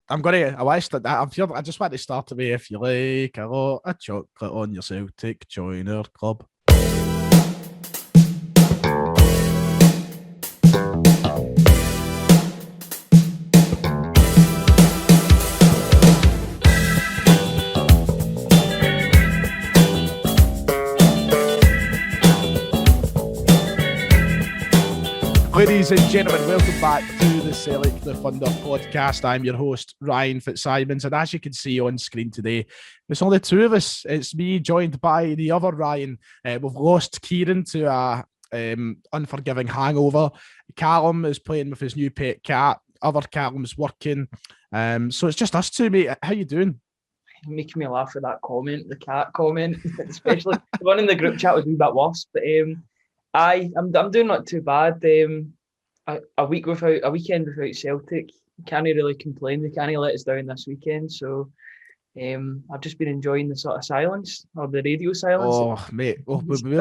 I'm gonna. I wish that. I just want to start with if you like a lot of chocolate on your Celtic, join our club. Ladies and gentlemen, welcome back to the Sellik the Thunder podcast. I'm your host, Ryan Fitzsimons, and as you can see on screen today, it's only two of us. It's me joined by the other Ryan. We've lost Kieran to a unforgiving hangover. Callum is playing with his new pet cat. Other Callum's working. So it's just us two, mate. How you doing? Making me laugh with that comment, the cat comment, especially the one in the group chat was a wee bit worse, but I'm doing not too bad. A weekend without Celtic, can't really complain. They can't let us down this weekend, so I've just been enjoying the sort of silence or the radio silence. Oh, mate, we'll be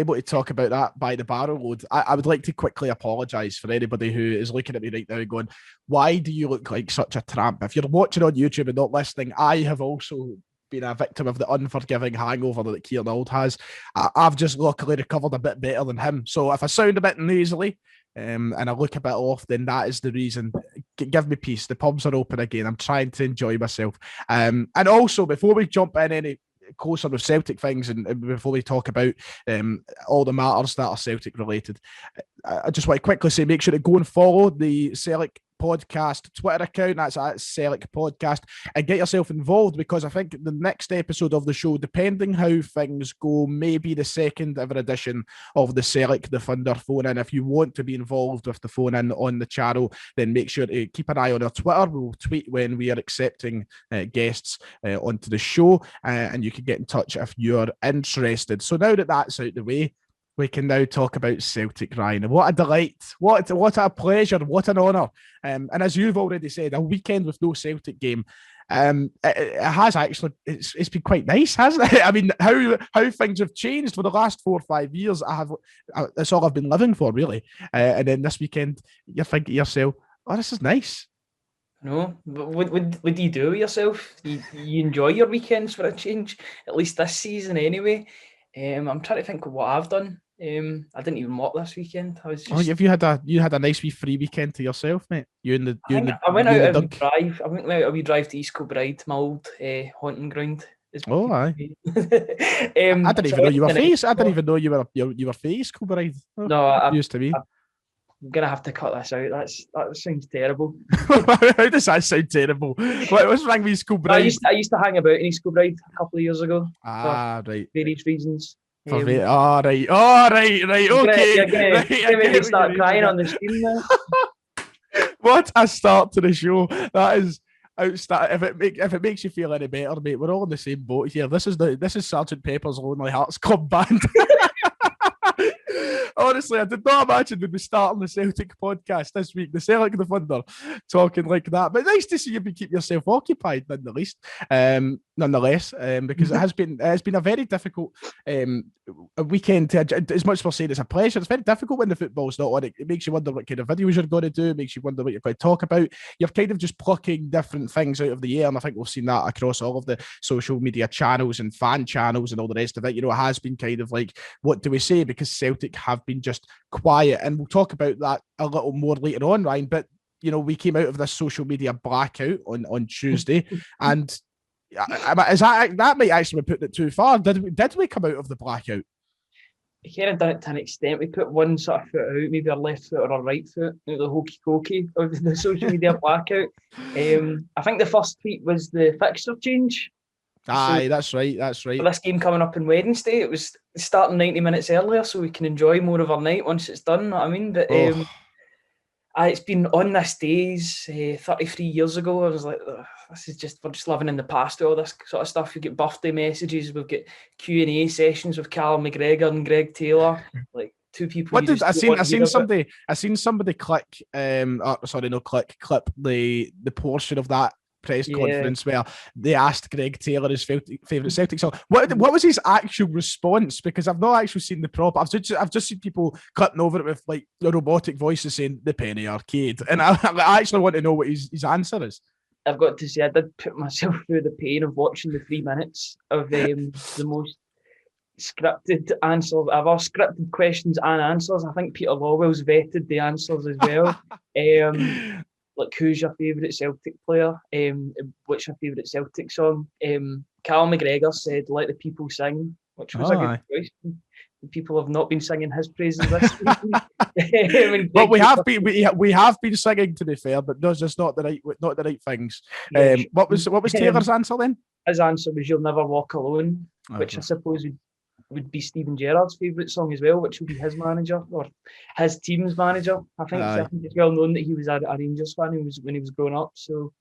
able to talk about that by the barrel load. I would like to quickly apologise for anybody who is looking at me right now and going, "Why do you look like such a tramp?" If you're watching on YouTube and not listening, I have also been a victim of the unforgiving hangover that Kieran Auld has. I've just luckily recovered a bit better than him. So if I sound a bit nasally and I look a bit off, then that is the reason. Give me peace. The pubs are open again. I'm trying to enjoy myself. And also, before we jump in any closer with Celtic things and before we talk about all the matters that are Celtic related, I just want to quickly say, make sure to go and follow the Sellik podcast Twitter account. That's at Sellik Podcast, and get yourself involved, because I think the next episode of the show, depending how things go, may be the second ever edition of the Sellik the Thunder phone in. If you want to be involved with the phone in on the channel, then make sure to keep an eye on our Twitter. We'll tweet when we are accepting guests onto the show, and you can get in touch if you're interested. So now that that's out the way, we can now talk about Celtic, Ryan. What a delight. What a pleasure. What an honour. And as you've already said, a weekend with no Celtic game. It has actually, it's been quite nice, hasn't it? I mean, how things have changed for the last 4 or 5 years. That's all I've been living for, really. And then this weekend, you're thinking to yourself, oh, this is nice. No, but what do you do with yourself? You enjoy your weekends for a change, at least this season anyway. I'm trying to think of what I've done. I didn't even work this weekend. I was just... you had a nice wee free weekend to yourself, mate. I went out a wee drive. I went out a wee drive to East Kilbride, my old haunting ground. Oh, aye. I didn't even know you were face. I didn't even know you were face Kilbride. Oh, no, I used to be. I'm gonna have to cut this out. That sounds terrible. How does that sound terrible? What's wrong with East Kilbride? I used to hang about in East Kilbride a couple of years ago. Right. Various reasons. Right. Okay. You're gonna make me start crying on the screen now. What a start to the show! That is outstanding. If it makes you feel any better, mate, we're all in the same boat here. This is Sergeant Pepper's Lonely Hearts Club Band. Honestly, I did not imagine we'd be starting the Celtic podcast this week, the Sellik the Thunder, talking like that. But nice to see you keep yourself occupied, nonetheless, because it's been a very difficult a weekend. As much as we're saying it's a pleasure, it's very difficult when the football's not on. It makes you wonder what kind of videos you're going to do. It makes you wonder what you're going to talk about. You're kind of just plucking different things out of the air, and I think we've seen that across all of the social media channels and fan channels and all the rest of it. You know, it has been kind of like, what do we say? Because Celtic have been just quiet, and we'll talk about that a little more later on, Ryan. But you know, we came out of this social media blackout on Tuesday, and is that might actually be putting it too far. Did we come out of the blackout? We kind of done it to an extent. We put one sort of foot out, maybe our left foot or our right foot, the hokey cokey of the social media blackout. I think the first tweet was the fixture change. Aye, that's right. For this game coming up on Wednesday, it was starting 90 minutes earlier so we can enjoy more of our night once it's done, you know what I mean? But it's been on this days 33 years ago. I was like, we're just living in the past with all this sort of stuff. We get birthday messages, we've got Q&A sessions with Callum McGregor and Greg Taylor, like two people. What did I seen somebody clip the portion of that press conference where they asked Greg Taylor his favourite Celtic song. What was his actual response? Because I've not actually seen the prop. I've just seen people clipping over it with like the robotic voices saying the Penny Arcade, and I actually want to know what his answer is. I've got to say, I did put myself through the pain of watching the 3 minutes of the most scripted answers ever, scripted questions and answers. I think Peter Lawwell's vetted the answers as well. Like, who's your favourite Celtic player? What's your favourite Celtic song? Cal McGregor said, "Let the People Sing," which was a good choice. The people have not been singing his praises this week. But we have been singing, to be fair, but no, just not the right things. Yeah, what was Taylor's answer then? His answer was "You'll Never Walk Alone," which I suppose would be Steven Gerrard's favourite song as well, which will be his manager or his team's manager. I think it's well known that he was a Rangers fan when he was growing up. So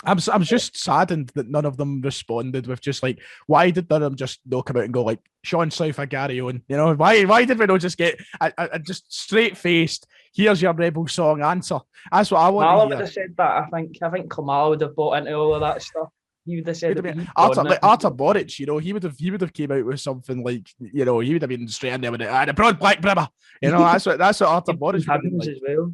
I'm just saddened that none of them responded with just like, why did none of them just not come out and go like Sean South or Gary Owen? You know, why did we not just get a just straight faced, here's your Rebel song answer? That's what I want to hear. Would have said that. I think Kamala would have bought into all of that stuff. He would have said Artur Boric, you know, he would have came out with something like, you know, he would have been straight in there with the broad black brimmer. You know, that's what Artur Boric would have been like. As well.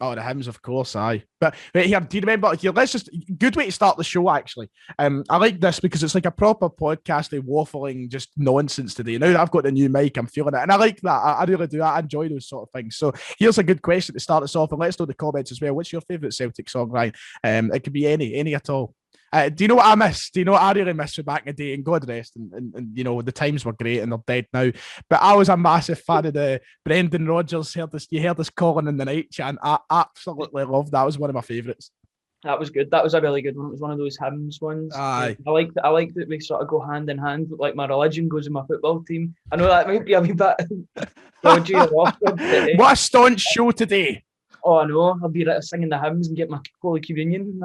Oh, the hymns, of course, aye. But here, do you remember? Here, let's just good way to start the show. Actually, I like this because it's like a proper podcasty waffling, just nonsense today. Now that I've got the new mic, I'm feeling it, and I like that. I really do. I enjoy those sort of things. So here's a good question to start us off, and let's know the comments as well. What's your favourite Celtic song, Ryan? It could be any at all. Do you know what I miss? Do you know what I really miss from back in the day? And God rest, and you know, the times were great and they're dead now. But I was a massive fan of the Brendan Rodgers. You heard this calling in the night chant. I absolutely loved that. It was one of my favourites. That was good. That was a really good one. It was one of those hymns ones. Aye. I like that we sort of go hand in hand. Like my religion goes in my football team. I know that might be a wee bit dodgy or awkward. What a staunch show today. Oh, I know. I'll be singing the hymns and get my Holy Communion.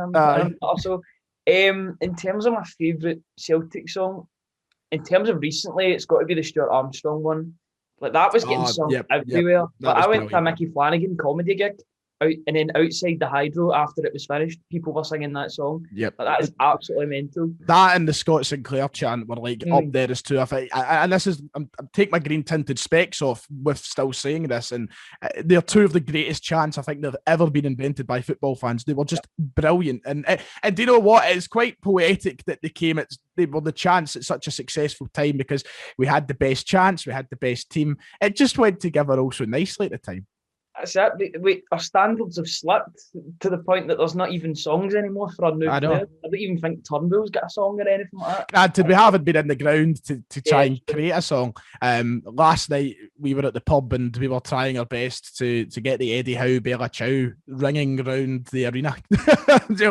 Also, in terms of my favourite Celtic song, in terms of recently, it's got to be the Stuart Armstrong one. Like, that was getting sung everywhere. But I went to a Mickey Flanagan comedy gig, and then outside the Hydro after it was finished, people were singing that song. Yep. Like, that is absolutely mental. That and the Scott Sinclair chant were like up there as two. And this is, I'm take my green tinted specs off with still saying this, and they're two of the greatest chants I think that have ever been invented by football fans. They were just brilliant. And do you know what? It's quite poetic that they were the chants at such a successful time because we had the best chants, we had the best team. It just went together all so nicely at the time. That's it. Our standards have slipped to the point that there's not even songs anymore for our new players. I don't even think Turnbull's got a song or anything like that. Granted, we haven't been in the ground to try and create a song. Last night we were at the pub and we were trying our best to get the Eddie Howe Bella Ciao ringing around the arena.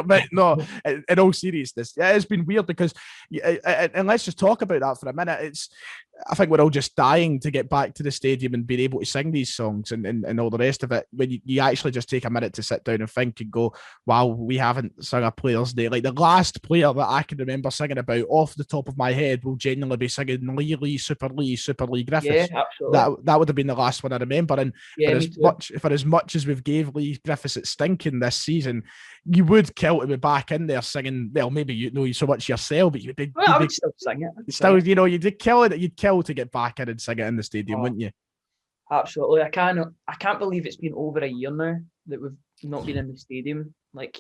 But no, in all seriousness, it's been weird because, and let's just talk about that for a minute. I think we're all just dying to get back to the stadium and being able to sing these songs and all the rest of it. When you actually just take a minute to sit down and think and go, wow, we haven't sung a player's name. Like the last player that I can remember singing about off the top of my head will genuinely be singing Lee, Super Lee Griffiths. Yeah, absolutely. That would have been the last one I remember. And for as much as we've gave Lee Griffiths its stinking this season, you would kill to be back in there singing. Well, maybe you know so much yourself, but I would still sing it. Still, you know, you'd kill it. You'd kill to get back in and sing it in the stadium, wouldn't you? Absolutely. I can't believe it's been over a year now that we've not been in the stadium. Like,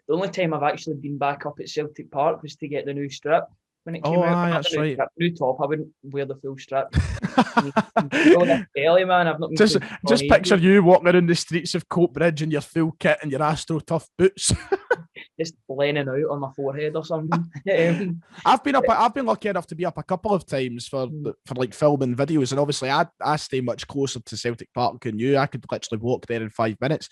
the only time I've actually been back up at Celtic Park was to get the new strip when it came out. That's right. Strip, new top. I wouldn't wear the full strip. Belly, man. I've not been just picture you walking around the streets of Coatbridge in your full kit and your Astro Tough boots. Just blending out on my forehead or something. I've been lucky enough to be up a couple of times for like filming videos, and obviously I stay much closer to Celtic Park than you. I could literally walk there in 5 minutes.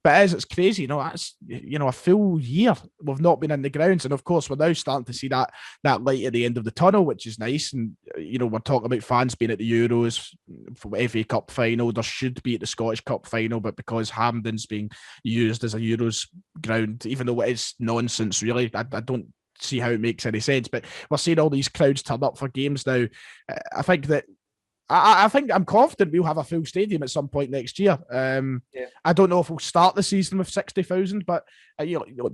But it's crazy, you know. That's a full year we've not been in the grounds, and of course we're now starting to see that light at the end of the tunnel, which is nice. And we're talking about fans being at the Euros, for FA Cup final. There should be at the Scottish Cup final, but because Hampden's being used as a Euros ground, even though it is nonsense, really, I don't see how it makes any sense. But we're seeing all these crowds turn up for games now. I think that I think I'm confident we'll have a full stadium at some point next year. I don't know if we'll start the season with 60,000, but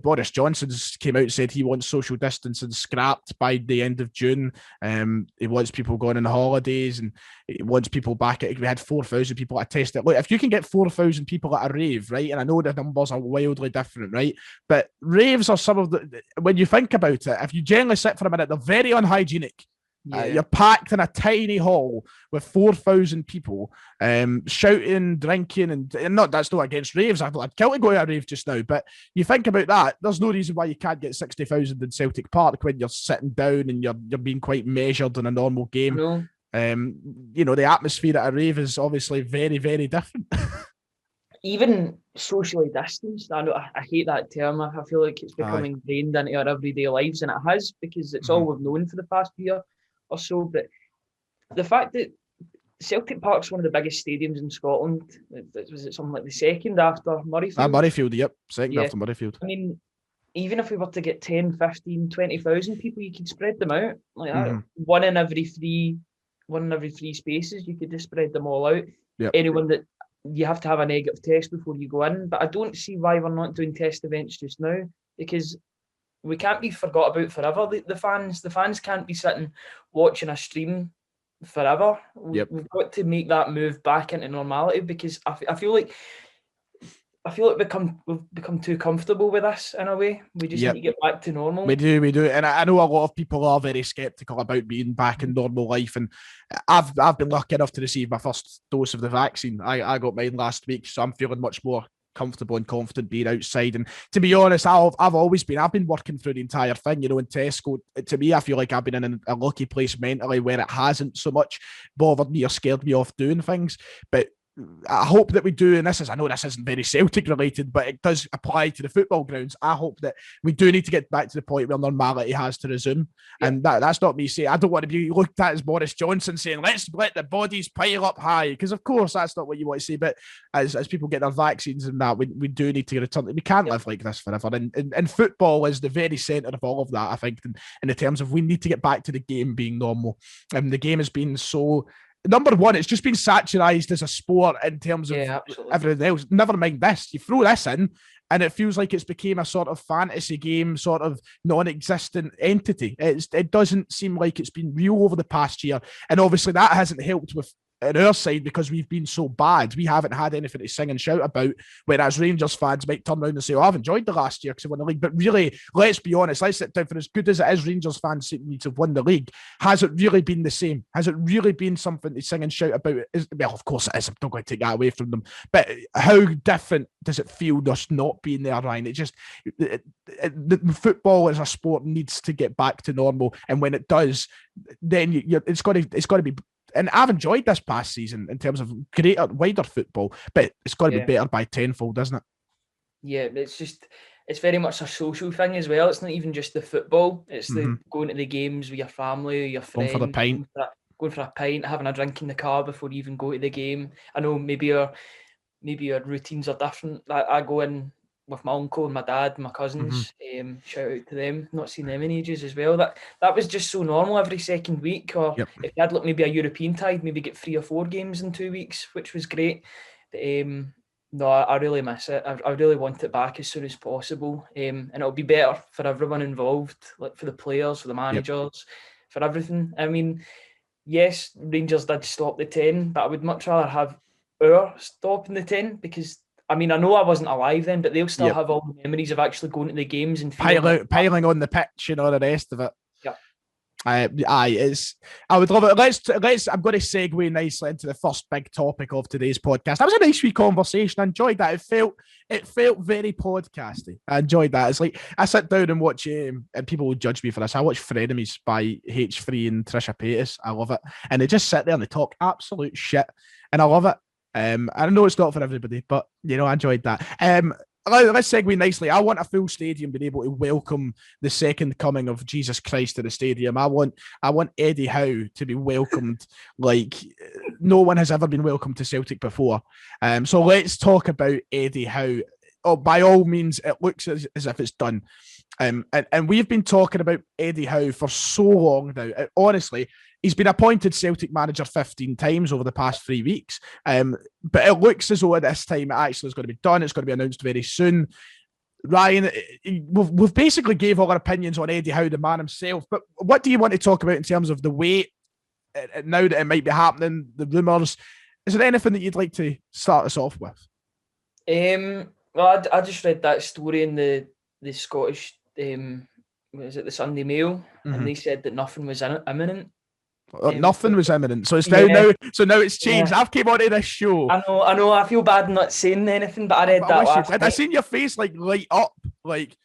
Boris Johnson's came out and said he wants social distancing scrapped by the end of June. He wants people going on holidays, and he wants people back. We had 4,000 people at a test. Look, if you can get 4,000 people at a rave, right, and I know the numbers are wildly different, right, but raves are some of the, when you think about it, if you generally sit for a minute, they're very unhygienic. You're packed in a tiny hall with 4,000 people, shouting, drinking, and not, that's not against raves. I'd kill to go to a rave just now, but you think about that, there's no reason why you can't get 60,000 in Celtic Park when you're sitting down and you're being quite measured in a normal game. No. The atmosphere at a rave is obviously very, very different. Even socially distanced, I know I hate that term. I feel like it's becoming ingrained into our everyday lives, and it has, because it's all we've known for the past year or so. But the fact that Celtic Park's one of the biggest stadiums in Scotland, was it something like the second after Murrayfield? Murrayfield, yep, second after Murrayfield. I mean, even if we were to get 10, 15, 20,000 people, you could spread them out like that. One in every three spaces, you could just spread them all out. Yep. Anyone that you have to have a negative test before you go in, but I don't see why we're not doing test events just now, because we can't be forgot about forever. The fans can't be sitting watching a stream forever. Yep. We've got to make that move back into normality, because I feel like we've become too comfortable with this in a way. We just need to get back to normal. We do. And I know a lot of people are very sceptical about being back in normal life. And I've been lucky enough to receive my first dose of the vaccine. I got mine last week, so I'm feeling much more comfortable and confident being outside. And to be honest, I've been working through the entire thing, in Tesco. To me, I feel like I've been in a lucky place mentally where it hasn't so much bothered me or scared me off doing things. But I hope that we do, and I know this isn't very Celtic related, but it does apply to the football grounds. I hope that we do need to get back to the point where normality has to resume. Yeah. And that's not me saying, I don't want to be looked at as Boris Johnson saying, let's let the bodies pile up high, because of course that's not what you want to say. But as people get their vaccines and that, we do need to return. We can't live like this forever. And football is the very centre of all of that, I think, in the terms of we need to get back to the game being normal. And the game has been so... Number one, it's just been satirized as a sport in terms of everything else. Never mind this. You throw this in, and it feels like it's became a sort of fantasy game, sort of non-existent entity. It doesn't seem like it's been real over the past year. And obviously that hasn't helped with on our side, because we've been so bad. We haven't had anything to sing and shout about, whereas Rangers fans might turn around and say, I've enjoyed the last year because I won the league. But really, let's be honest, let's sit down, for as good as it is Rangers fans need to have won the league, has it really been the same? Has it really been something to sing and shout about? Well, of course it is. I'm not going to take that away from them. But how different does it feel just not being there, Ryan? The football as a sport needs to get back to normal. And when it does, then it's got to be. And I've enjoyed this past season in terms of wider football, but it's got to be better by tenfold, isn't it? Yeah, it's very much a social thing as well. It's not even just the football. It's the going to the games with your family, your friends. Going for the pint. Going for a pint, having a drink in the car before you even go to the game. I know maybe your routines are different. I go in with my uncle and my dad and my cousins. Shout out to them. Not seen them in ages as well. That was just so normal every second week. Or if you had maybe a European tie, maybe get 3 or 4 games in 2 weeks, which was great. But, no, I really miss it. I really want it back as soon as possible. And it'll be better for everyone involved, like for the players, for the managers, for everything. I mean, yes, Rangers did stop the 10, but I would much rather have our stopping the 10, because I mean, I know I wasn't alive then, but they'll still have all the memories of actually going to the games and piling on the pitch and all the rest of it. Yeah. I would love it. Let's. I'm going to segue nicely into the first big topic of today's podcast. That was a nice wee conversation. I enjoyed that. It felt very podcasty. I enjoyed that. It's like I sit down and watch, and people will judge me for this. I watch Frenemies by H3 and Trisha Paytas. I love it, and they just sit there and they talk absolute shit, and I love it. I know it's not for everybody, but I enjoyed that. Let's segue nicely. I want a full stadium being able to welcome the second coming of Jesus Christ to the stadium. I want Eddie Howe to be welcomed like no one has ever been welcomed to Celtic before. So let's talk about Eddie Howe. by all means, it looks as if it's done. And we've been talking about Eddie Howe for so long now. Honestly, he's been appointed Celtic manager 15 times over the past 3 weeks. But it looks as though at this time it actually is going to be done. It's going to be announced very soon. Ryan, we've basically gave all our opinions on Eddie Howe, the man himself. But what do you want to talk about in terms of the weight now that it might be happening, the rumours? Is there anything that you'd like to start us off with? Well, I just read that story in the Scottish, what is it, the Sunday Mail, and they said that nothing was imminent. Nothing was imminent, so it's now it's changed. Yeah. I've came on to this show. I know. I feel bad not saying anything, but I read that last night. I seen your face like light up, like,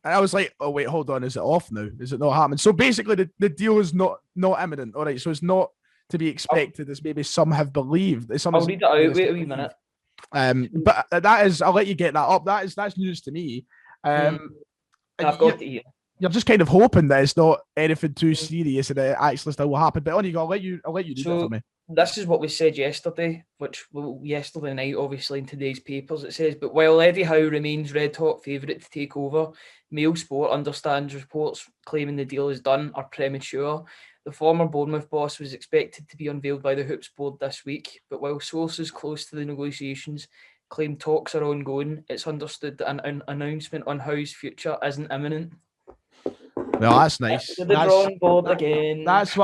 and I was like, oh wait, hold on, is it off now? Is it not happening? So basically, the deal is not imminent. All right, so it's not to be expected, as maybe some have believed. I'll read it out. Wait a wee minute. But that is, I'll let you get that up. That's news to me. I've got it here. You're just kind of hoping that it's not anything too serious and it actually still will happen. But on you go, I'll let you do that for me. This is what we said yesterday, yesterday night, obviously in today's papers. It says, but while Eddie Howe remains red hot favourite to take over, Mail Sport understands reports claiming the deal is done are premature. The former Bournemouth boss was expected to be unveiled by the Hoops board this week, but while sources close to the negotiations claim talks are ongoing, it's understood that an announcement on Howe's future isn't imminent. Well, that's nice. To the drawing board again. That is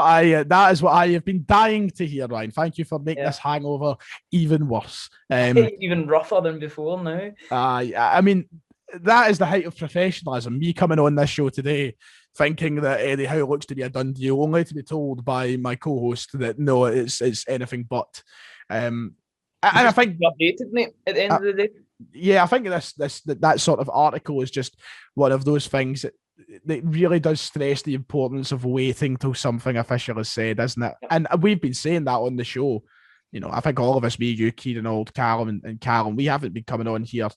what I have been dying to hear, Ryan. Thank you for making this hangover even worse. Even rougher than before now. I mean, that is the height of professionalism. Me coming on this show today, thinking that Eddie Howe looks to be a done deal, only to be told by my co-host that no, it's anything but. And I think updated, mate, at the end of the day. Yeah, I think that sort of article is just one of those things that really does stress the importance of waiting till something official is said, isn't it? And we've been saying that on the show. You know, I think all of us, me, you, Kieran, old Callum, and Callum, we haven't been coming on here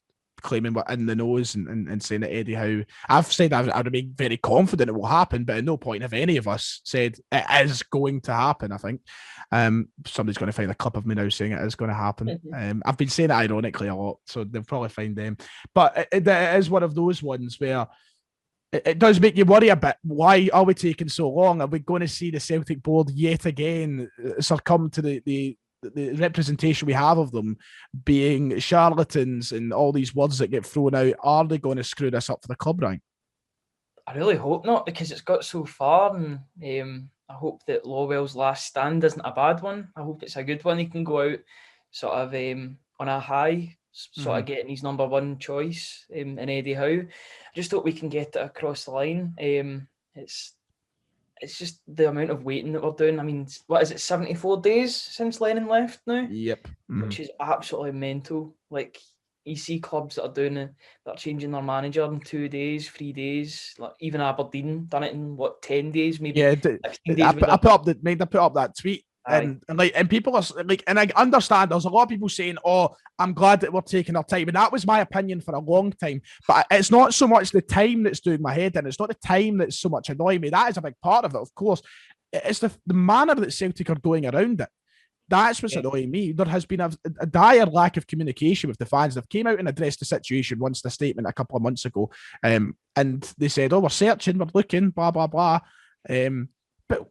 claiming we're in the nose and saying that Eddie Howe. I've said I remain very confident it will happen, but at no point have any of us said it is going to happen. I think somebody's going to find a clip of me now saying it is going to happen. I've been saying it ironically a lot, so they'll probably find them. But it is one of those ones where it does make you worry a bit. Why are we taking so long? Are we going to see the Celtic board yet again succumb to the representation we have of them being charlatans and all these words that get thrown out? Are they going to screw this up for the club, Ryan? I really hope not, because it's got so far, and I hope that Lawwell's last stand isn't a bad one. I hope it's a good one. He can go out sort of on a high, sort of getting his number one choice in Eddie Howe. I just hope we can get it across the line. It's just the amount of waiting that we're doing. I mean, what is it, 74 days since Lennon left now? Yep. Which is absolutely mental. Like, you see clubs that are doing it, that are changing their manager in 2 days, 3 days. Like, even Aberdeen done it in 10 days, maybe. Yeah, I put up that tweet. And people are like, and I understand there's a lot of people saying, oh, I'm glad that we're taking our time. And that was my opinion for a long time. But it's not so much the time that's doing my head in. It's not the time that's so much annoying me. That is a big part of it, of course. It's the manner that Celtic are going around it. That's what's annoying me. There has been a dire lack of communication with the fans. They've came out and addressed the situation once, the statement a couple of months ago. And they said, oh, we're searching, we're looking, blah, blah, blah. But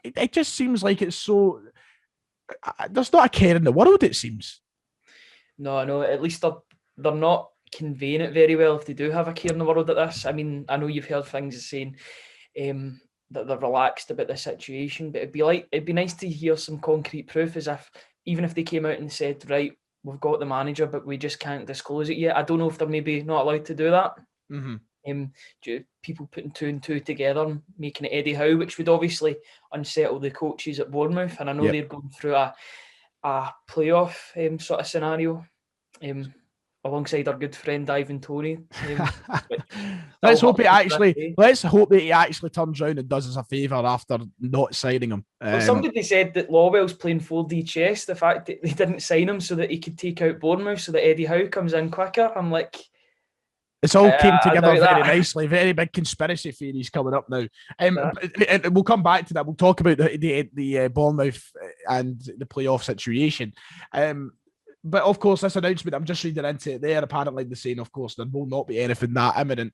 it just seems like it's so... There's not a care in the world, it seems. No, at least they're not conveying it very well if they do have a care in the world at this. I mean, I know you've heard things saying that they're relaxed about the situation, but it'd be nice to hear some concrete proof, as if even if they came out and said, right, we've got the manager, but we just can't disclose it yet. I don't know if they're maybe not allowed to do that. People putting 2 and 2 together and making it Eddie Howe, which would obviously unsettle the coaches at Bournemouth. And I know they're going through a playoff sort of scenario alongside our good friend Ivan Toney. Let's hope that he actually turns around and does us a favour after not signing him. Well, somebody said that Lawwell's playing 4D chess, the fact that they didn't sign him so that he could take out Bournemouth so that Eddie Howe comes in quicker. I'm like... It's all came together very nicely. Very big conspiracy theories coming up now. And we'll come back to that. We'll talk about the Bournemouth and the playoff situation. But of course, this announcement, I'm just reading into it there. Apparently, they're saying, of course, there will not be anything that imminent.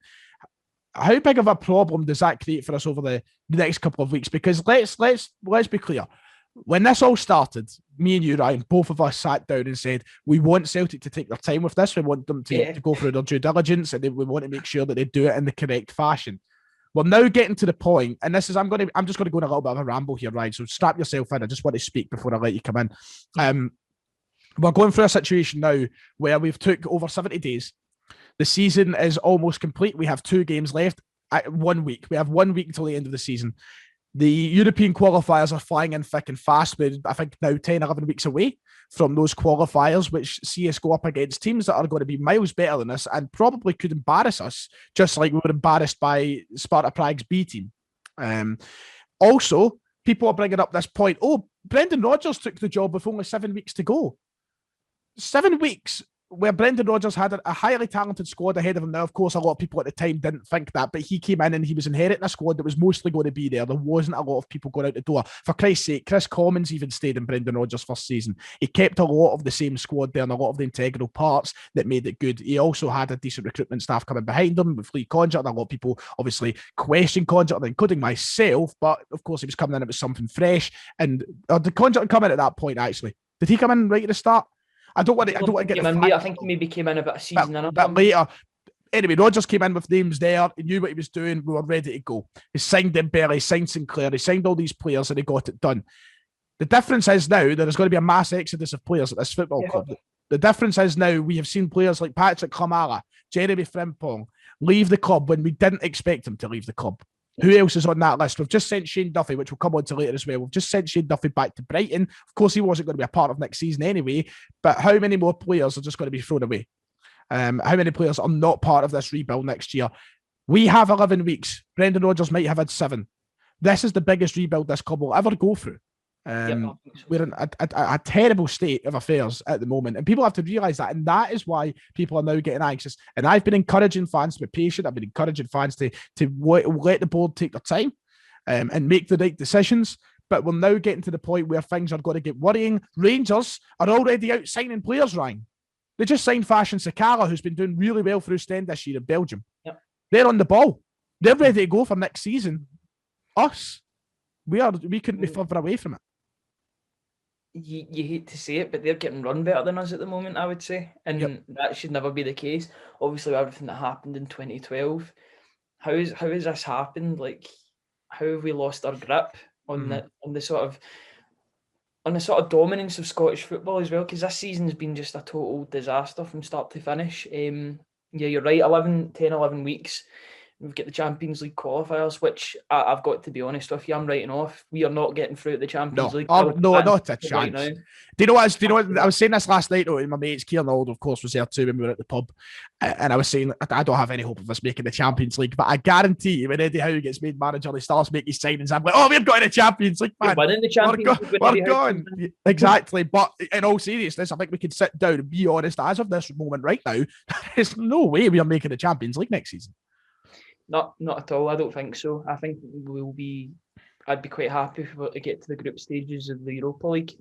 How big of a problem does that create for us over the next couple of weeks? Because let's be clear. When this all started, me and you, Ryan, both of us sat down and said, we want Celtic to take their time with this. We want them to go through their due diligence, and we want to make sure that they do it in the correct fashion. We're now getting to the point, and this is, I'm just going to go on a little bit of a ramble here, Ryan. So strap yourself in. I just want to speak before I let you come in. We're going through a situation now where we've took over 70 days. The season is almost complete. We have 2 games left. 1 week. We have 1 week until the end of the season. The European qualifiers are flying in thick and fast. We're, I think, now 10, 11 weeks away from those qualifiers, which see us go up against teams that are going to be miles better than us and probably could embarrass us, just like we were embarrassed by Sparta Prague's B team. Also, people are bringing up this point, Brendan Rodgers took the job with only 7 weeks to go. 7 weeks where Brendan Rodgers had a highly talented squad ahead of him. Now, of course, a lot of people at the time didn't think that, but he came in and he was inheriting a squad that was mostly going to be there. There wasn't a lot of people going out the door. For Christ's sake, Chris Commons even stayed in Brendan Rodgers' first season. He kept a lot of the same squad there and a lot of the integral parts that made it good. He also had a decent recruitment staff coming behind him with Lee Conjurt. A lot of people obviously questioned Conjurt, including myself, but of course he was coming in, it was something fresh. And did Conjurt come in at that point, actually? Did he come in right at the start? I don't want to get I think he maybe came in about a season and a bit later. Anyway, Rodgers came in with names there. He knew what he was doing. We were ready to go. He signed Dembele, he signed Sinclair, he signed all these players and he got it done. The difference is now there's going to be a mass exodus of players at this football club. The difference is now we have seen players like Patrick Klamala, Jeremy Frimpong leave the club when we didn't expect them to leave the club. Who else is on that list? We've just sent Shane Duffy, which we'll come on to later as well. We've just sent Shane Duffy back to Brighton. Of course, he wasn't going to be a part of next season anyway, but how many more players are just going to be thrown away? How many players are not part of this rebuild next year? We have 11 weeks. Brendan Rodgers might have had 7. This is the biggest rebuild this club will ever go through. We're in a terrible state of affairs at the moment, and people have to realise that, and that is why people are now getting anxious. And I've been encouraging fans to be patient. I've been encouraging fans to let the board take their time and make the right decisions. But we're now getting to the point where things are going to get worrying. Rangers are already out signing players, Ryan. They just signed Fashion Sakala, who's been doing really well for Ostend this year in Belgium. Yep. They're on the ball. They're ready to go for next season. Us, we couldn't be further away from it. You hate to say it, but they're getting run better than us at the moment, I would say. And that should never be the case. Obviously, everything that happened in 2012. How has this happened? Like, how have we lost our grip on the sort of dominance of Scottish football as well? Because this season's been just a total disaster from start to finish. You're right, 11 weeks. We've got the Champions League qualifiers, which I've got to be honest with you, I'm writing off. We are not getting through the Champions League. No, not a chance. Right, do you know what? I was saying this last night to my mates. Kieran Aldo, of course, was there too when we were at the pub, and I was saying I don't have any hope of us making the Champions League, but I guarantee you, when Eddie Howe gets made manager, he starts making signings. I'm like, we've got in the Champions League, man. We're winning the Champions League. We're gone. Exactly. But in all seriousness, I think we can sit down and be honest. As of this moment right now, there's no way we are making the Champions League next season. Not at all. I don't think so. I think I'd be quite happy if we were to get to the group stages of the Europa League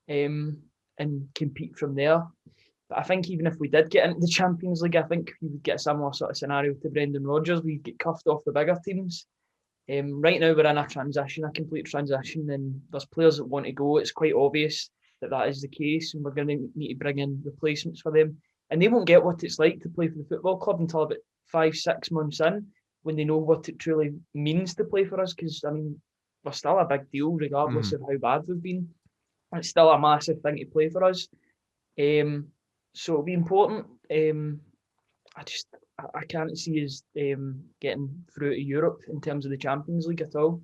and compete from there. But I think even if we did get into the Champions League, I think we would get a similar sort of scenario to Brendan Rodgers. We'd get cuffed off the bigger teams. Right now we're in a complete transition, and there's players that want to go. It's quite obvious that is the case, and we're going to need to bring in replacements for them. And they won't get what it's like to play for the football club until about 5-6 months in, when they know what it truly means to play for us. Because, I mean, we're still a big deal regardless of how bad we've been. It's still a massive thing to play for us. So it'll be important. I can't see us getting through to Europe in terms of the Champions League at all.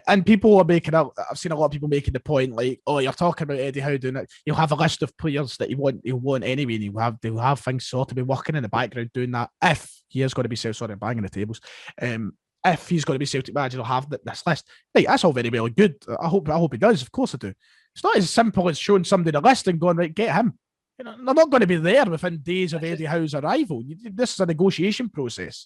And people are I've seen a lot of people making the point like, you're talking about Eddie Howe doing it. You'll have a list of players that he'll want anyway, and they'll have things sorted, be working in the background doing that. If he is going to be banging the tables. If he's going to be Celtic manager, he'll have this list. Right, that's all very well and good. I hope he does. Of course I do. It's not as simple as showing somebody the list and going, right, get him. They're not going to be there within days of Eddie Howe's arrival. This is a negotiation process.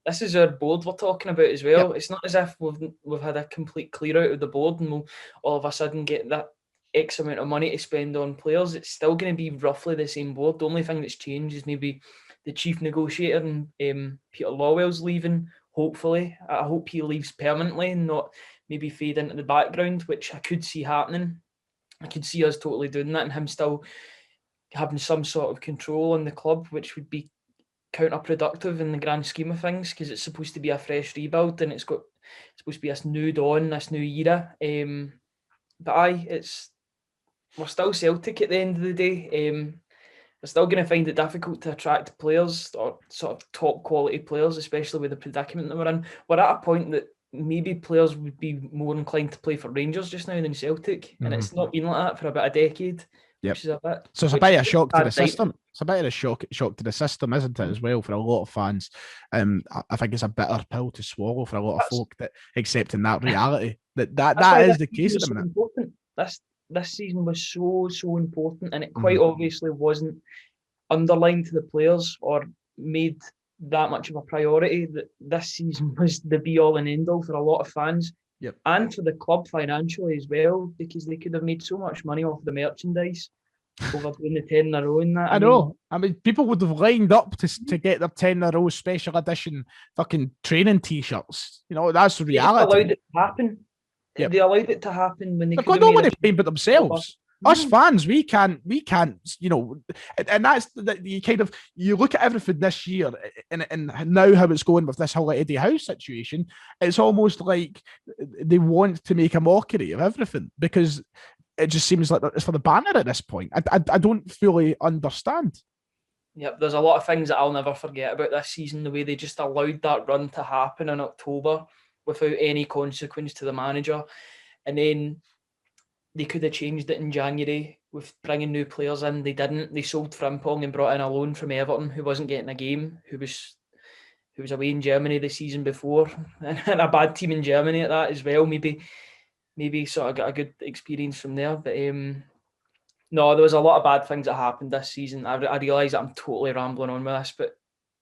This is our board we're talking about as well. Yep. It's not as if we've had a complete clear out of the board and we'll all of a sudden get that X amount of money to spend on players, it's still going to be roughly the same board. The only thing that's changed is maybe the chief negotiator and Peter Lawwell's leaving. Hopefully, I hope he leaves permanently and not maybe fade into the background, which I could see happening. I could see us totally doing that and him still having some sort of control on the club, which would be counterproductive in the grand scheme of things, because it's supposed to be a fresh rebuild and it's supposed to be this new dawn, this new era. But we're still Celtic at the end of the day. We're still going to find it difficult to attract players or sort of top quality players, especially with the predicament that we're in. We're at a point that maybe players would be more inclined to play for Rangers just now than Celtic, and it's not been like that for about a decade. Yep. Which is a bit, so it's a bit of a shock to the system. It's a bit of a shock to the system, isn't it, as well, for a lot of fans. I think it's a bitter pill to swallow for a lot of folk that accepting that reality. that is the case at the minute. Important. This season was so important, and it quite obviously wasn't underlined to the players or made that much of a priority that this season was the be all and end all for a lot of fans. Yep. And for the club financially as well, because they could have made so much money off the merchandise over doing the 10 in a row in that. I know. I mean, people would have lined up to get their 10 in a row special edition fucking training t-shirts. You know, that's the reality. They allowed it to happen. Yep. They allowed it to happen when they've got nobody playing but themselves. Us fans, we can't, you know, and that's you look at everything this year and now how it's going with this whole Eddie Howe situation. It's almost like they want to make a mockery of everything because it just seems like it's for the banner at this point. I don't fully understand. Yep, there's a lot of things that I'll never forget about this season, the way they just allowed that run to happen in October without any consequence to the manager. And then they could have changed it in January with bringing new players in. They didn't. They sold Frimpong and brought in a loan from Everton who wasn't getting a game, who was away in Germany the season before, and a bad team in Germany at that as well. Maybe sort of got a good experience from there. But no, there was a lot of bad things that happened this season. I realise that I'm totally rambling on with this, but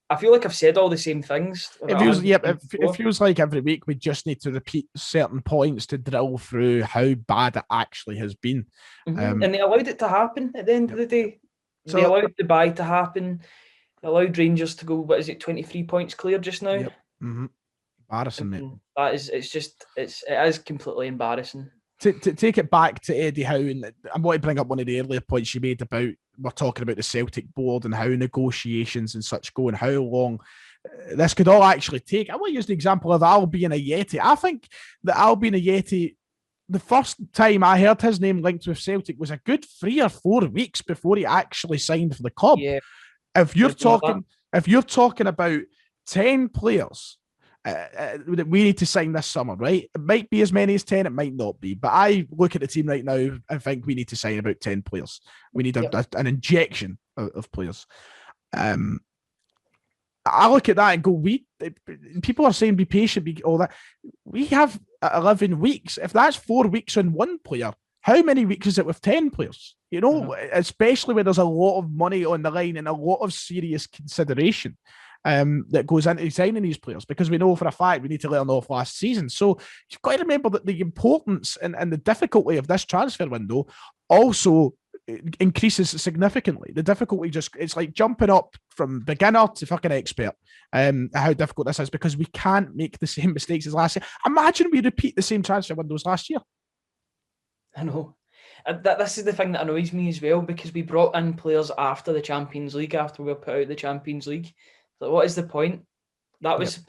I feel like I've said all the same things. It feels like every week we just need to repeat certain points to drill through how bad it actually has been. And they allowed it to happen at the end of the day. So, they allowed Dubai to happen. They allowed Rangers to go, 23 points clear just now? Yep. Embarrassing, mate. It is completely embarrassing. To take it back to Eddie Howe, and I want to bring up one of the earlier points you made about, we're talking about the Celtic board and how negotiations and such go and how long this could all actually take. I want to use the example of Al being a Yeti. I think that Al being a Yeti, the first time I heard his name linked with Celtic was a good 3 or 4 weeks before he actually signed for the club. Yeah. If you're talking about 10 players that we need to sign this summer, right? It might be as many as 10, it might not be. But I look at the team right now and think we need to sign about 10 players. We need an injection of players. I look at that and go, people are saying be patient, all that. We have 11 weeks. If that's 4 weeks on one player, how many weeks is it with 10 players? You know, especially when there's a lot of money on the line and a lot of serious consideration that goes into signing these players, because we know for a fact we need to let them off last season. So you've got to remember that the importance and the difficulty of this transfer window also increases significantly. The difficulty it's like jumping up from beginner to fucking expert, how difficult this is, because we can't make the same mistakes as last year. Imagine we repeat the same transfer windows last year. I know. This is the thing that annoys me as well, because we brought in players after the Champions League, after we were put out of the Champions League. So what is the point? That was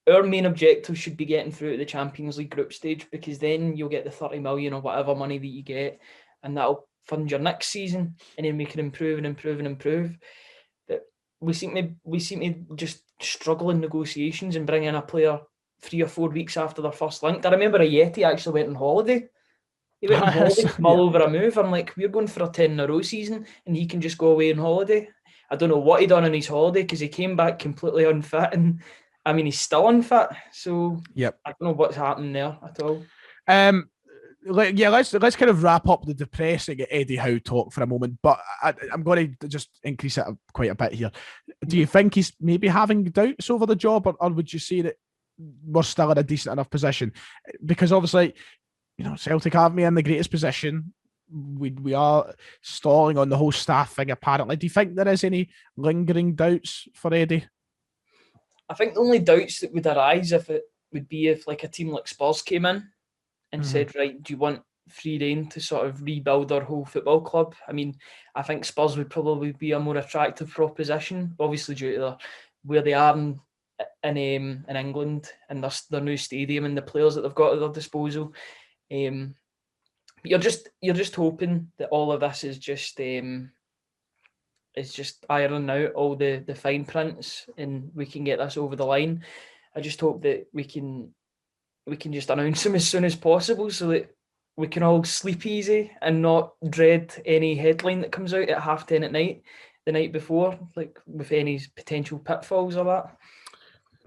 our main objective, should be getting through to the Champions League group stage, because then you'll get the 30 million or whatever money that you get, and that'll fund your next season, and then we can improve and improve and improve. But we seem to just struggle in negotiations and bring in a player 3 or 4 weeks after their first link. I remember a Yeti actually went on holiday. He went on holiday to mull over a move. I'm like, we're going for a 10 in a row season and he can just go away on holiday. I don't know what he done on his holiday, because he came back completely unfit, and I mean he's still unfit. So I don't know what's happening there at all. Let's kind of wrap up the depressing Eddie Howe talk for a moment, but I'm going to just increase it quite a bit here. Do you think he's maybe having doubts over the job, or would you say that we're still in a decent enough position? Because obviously, you know, Celtic have me in the greatest position. we are stalling on the whole staff thing, apparently. Do you think there is any lingering doubts for Eddie? I think the only doubts that would arise would be if like a team like Spurs came in and said, right, do you want free rein to sort of rebuild our whole football club? I mean, I think Spurs would probably be a more attractive proposition, obviously due to where they are in England and their new stadium and the players that they've got at their disposal. But you're just hoping that all of this is just ironing out all the fine prints and we can get this over the line. I just hope that we can just announce them as soon as possible so that we can all sleep easy and not dread any headline that comes out at 10:30 at night, the night before, like with any potential pitfalls or that.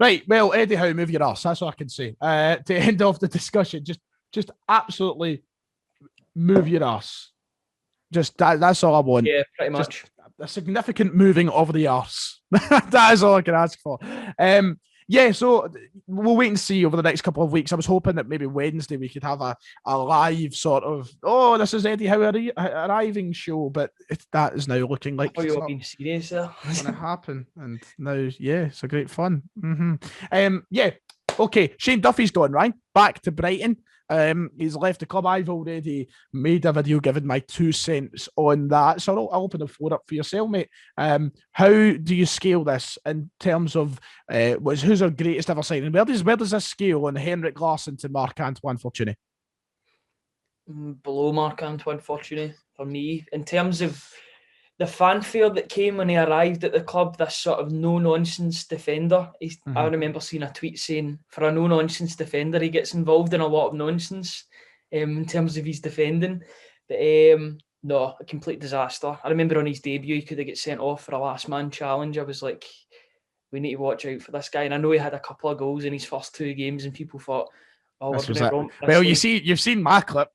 Right, well, Eddie Howe, move your ass. That's all I can say. To end off the discussion, just absolutely move your ass. Just that's all I want. Yeah, pretty much. Just a significant moving of the arse. That is all I can ask for. Yeah, so we'll wait and see over the next couple of weeks. I was hoping that maybe Wednesday we could have a live sort of, this is Eddie Howe arriving show, but that is now looking like it's not being serious there. Going to happen. And now, yeah, it's a great fun. Yeah, okay. Shane Duffy's gone, right? Back to Brighton. He's left the club. I've already made a video giving my 2 cents on that. So I'll open the floor up for yourself, mate. How do you scale this in terms of who's our greatest ever signing? Where does this scale on Henrik Larsson to Marc-Antoine Fortuny? Below Marc-Antoine Fortuny for me. In terms of the fanfare that came when he arrived at the club, this sort of no-nonsense defender. I remember seeing a tweet saying, for a no-nonsense defender, he gets involved in a lot of nonsense in terms of his defending. But no, a complete disaster. I remember on his debut, he could have got sent off for a last-man challenge. I was like, we need to watch out for this guy. And I know he had a couple of goals in his first 2 games, and people thought, oh, we're going wrong. Well, you've seen my clip.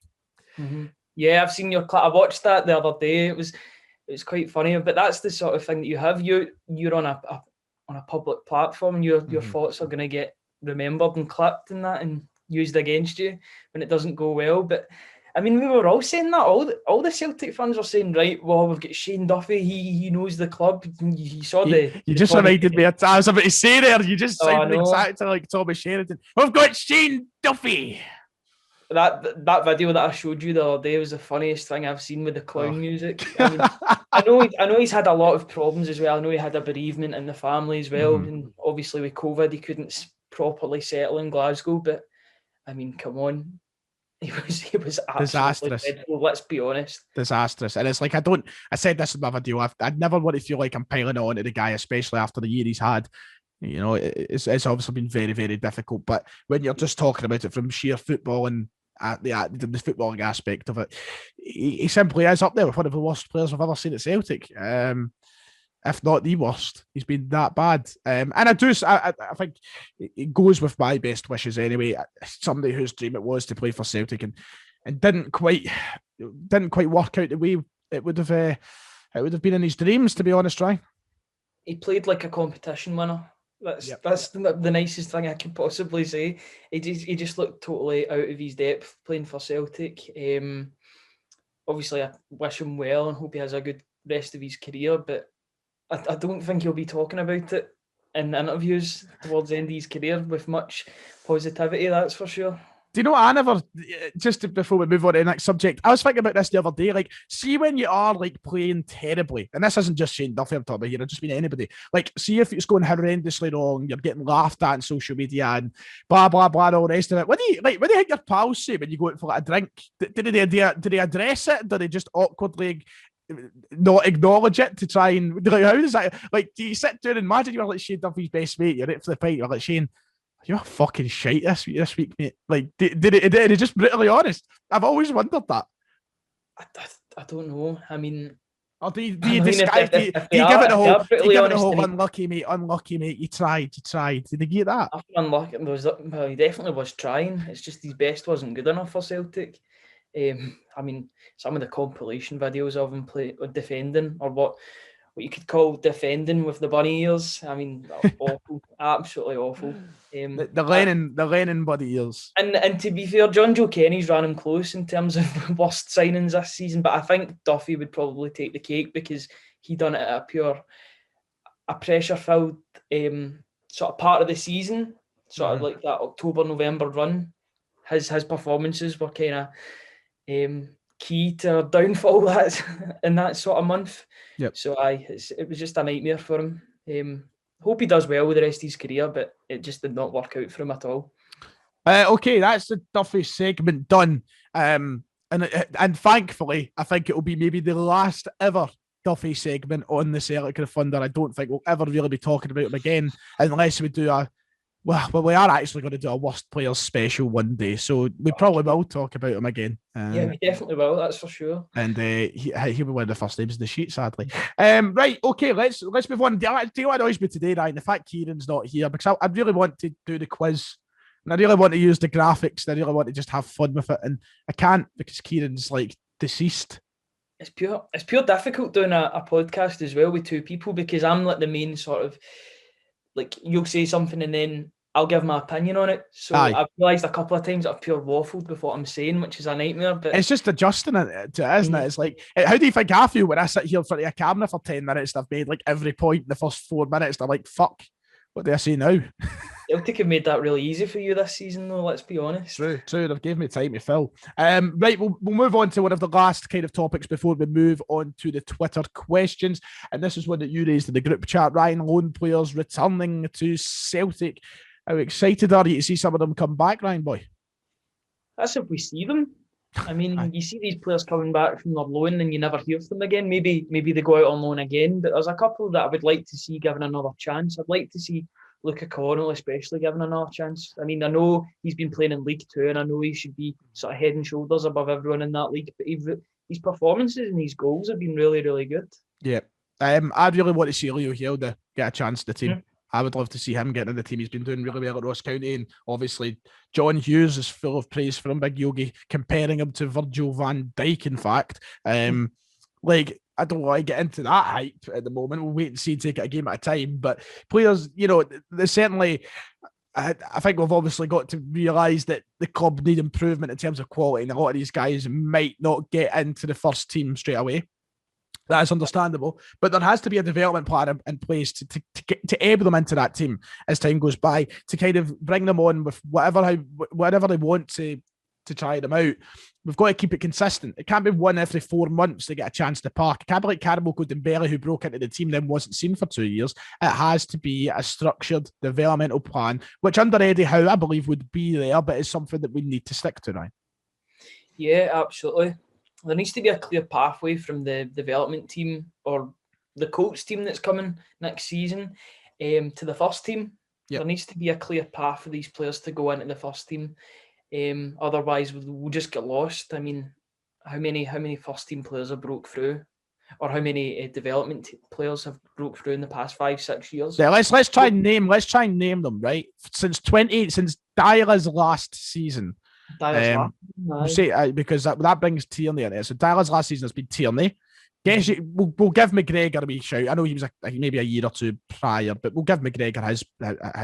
Yeah, I've seen your clip. I watched that the other day. It was quite funny, but that's the sort of thing that you have. You're on a public platform, and your thoughts are going to get remembered and clipped and that and used against you when it doesn't go well. But I mean, we were all saying that. All the Celtic fans were saying, right, well, we've got Shane Duffy. He knows the club. You saw You just reminded me. I was about to say there. You just sounded exactly like Thomas Sheridan. We've got Shane Duffy. That video that I showed you the other day was the funniest thing I've seen with the clown music. I mean, I know he's had a lot of problems as well. I know he had a bereavement in the family as well, and obviously with COVID he couldn't properly settle in Glasgow. But I mean, come on, he was absolutely dreadful, let's be honest. Disastrous. And it's like I said this in my video. I'd never want to feel like I'm piling on to the guy, especially after the year he's had. You know, it's obviously been very, very difficult. But when you're just talking about it from sheer football and the footballing aspect of it, he simply is up there with one of the worst players I've ever seen at Celtic. If not the worst. He's been that bad. And I think it goes with my best wishes anyway. Somebody whose dream it was to play for Celtic and didn't quite work out the way it would have been in his dreams, to be honest, right? He played like a competition winner. That's the nicest thing I can possibly say. He just looked totally out of his depth playing for Celtic. Obviously, I wish him well and hope he has a good rest of his career, but I don't think he'll be talking about it in interviews towards the end of his career with much positivity, that's for sure. Do you know what just before we move on to the next subject, I was thinking about this the other day, like, see when you are, like, playing terribly, and this isn't just Shane Duffy I'm talking about here, it's just been anybody, like, see if it's going horrendously wrong, you're getting laughed at on social media and blah, blah, blah, and all the rest of it. What do you think your pals say when you go out for like a drink? Did they address it? Do they just awkwardly not acknowledge it to try and, like, how does that, like, do you sit down and imagine you're like Shane Duffy's best mate, you're out for the pint, you're like, Shane, you're fucking shite this week, mate. Like, did it just brutally honest? I've always wondered that. I don't know. I mean, or do you disguise? Do you give it the whole unlucky mate? You tried. Did they get that? Unlucky. Well, he definitely was trying. It's just his best wasn't good enough for Celtic. I mean, some of the compilation videos of him defending, or what you could call defending with the bunny ears. I mean, awful, absolutely awful. The Lennon buddy ears. And to be fair, John Joe Kenny's ran him close in terms of worst signings this season, but I think Duffy would probably take the cake because he done it at a pressure-filled sort of part of the season, sort of like that October-November run. His performances were kind of key to our downfall in that sort of month. Yep. So it was just a nightmare for him. Hope he does well with the rest of his career, but it just did not work out for him at all. Okay, that's the Duffy segment done. And thankfully, I think it will be maybe the last ever Duffy segment on the Sellik and Thunder. I don't think we'll ever really be talking about him again unless we do we are actually going to do a worst players special one day, so we probably will talk about him again. Yeah, we definitely will. That's for sure. And he'll be one of the first names in the sheet, sadly. Right, okay, let's move on. Do you what annoys me today, Ryan? The fact Kieran's not here, because I really want to do the quiz, and I really want to use the graphics, and I really want to just have fun with it, and I can't because Kieran's like deceased. It's pure difficult doing a podcast as well with two people, because I'm like the main sort of, like, you'll say something and then I'll give my opinion on it. So I've realised a couple of times I've pure waffled with what I'm saying, which is a nightmare. But it's just adjusting it to it, isn't it? It's like, how do you think I feel when I sit here in front of a camera for 10 minutes and I've made like every point in the first 4 minutes? I'm like, fuck, what do I say now? Celtic have made that really easy for you this season, though, let's be honest. True. They've given me time to fill. Right, we'll move on to one of the last kind of topics before we move on to the Twitter questions. And this is one that you raised in the group chat, Ryan. Loan players returning to Celtic. How excited are you to see some of them come back, Ryan boy? That's if we see them. I mean, you see these players coming back from their loan and you never hear from them again. Maybe they go out on loan again. But there's a couple that I would like to see given another chance. I'd like to see Luca Connell especially given another chance. I mean, I know he's been playing in League Two and I know he should be sort of head and shoulders above everyone in that league. But his performances and his goals have been really, really good. Yeah. I'd really want to see Leo Hilda get a chance in the team. I would love to see him getting in the team. He's been doing really well at Ross County, and obviously John Hughes is full of praise for him. Big Yogi comparing him to Virgil van Dijk, in fact. Like, I don't want to get into that hype at the moment. We'll wait and see and take it a game at a time. But players, you know, they certainly, I think we've obviously got to realise that the club need improvement in terms of quality, and a lot of these guys might not get into the first team straight away. That is understandable, but there has to be a development plan in place to able them into that team as time goes by, to kind of bring them on with whatever they want to try them out. We've got to keep it consistent. It can't be one every 4 months to get a chance to park. It can't be like Karamo Dembele, who broke into the team then wasn't seen for 2 years. It has to be a structured developmental plan, which under Eddie Howe, I believe, would be there, but it's something that we need to stick to now. Yeah, absolutely. There needs to be a clear pathway from the development team or the coach team that's coming next season to the first team. Yep. There needs to be a clear path for these players to go into the first team. Otherwise, we'll just get lost. I mean, how many first team players have broke through, or how many development players have broke through in the past 5-6 years? Yeah, let's try and name them. Right, since Dyla's last season. Because that brings Tierney in there. So Dyla's last season has been Tierney. Guess we'll give McGregor a wee shout. I know he was maybe a year or two prior, but we'll give McGregor his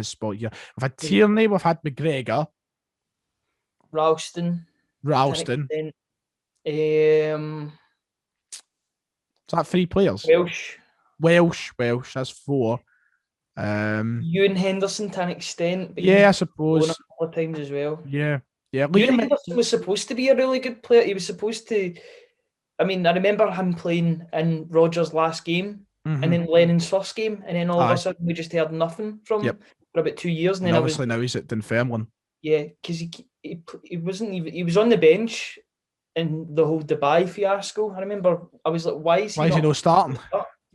spot here. We've had Tierney, we've had McGregor, Ralston. Is that 3 players? Welsh. That's 4. Ewan Henderson to an extent. But I suppose. A couple of times as well. Yeah. Ewan Henderson was supposed to be a really good player. He was supposed to. I mean, I remember him playing in Rodgers' last game and then Lennon's first game, and then all of a sudden we just heard nothing from him for about 2 years. And then obviously now he's at Dunfermline. Yeah, because he wasn't even. He was on the bench in the whole Dubai fiasco. I remember I was like, why is he not starting?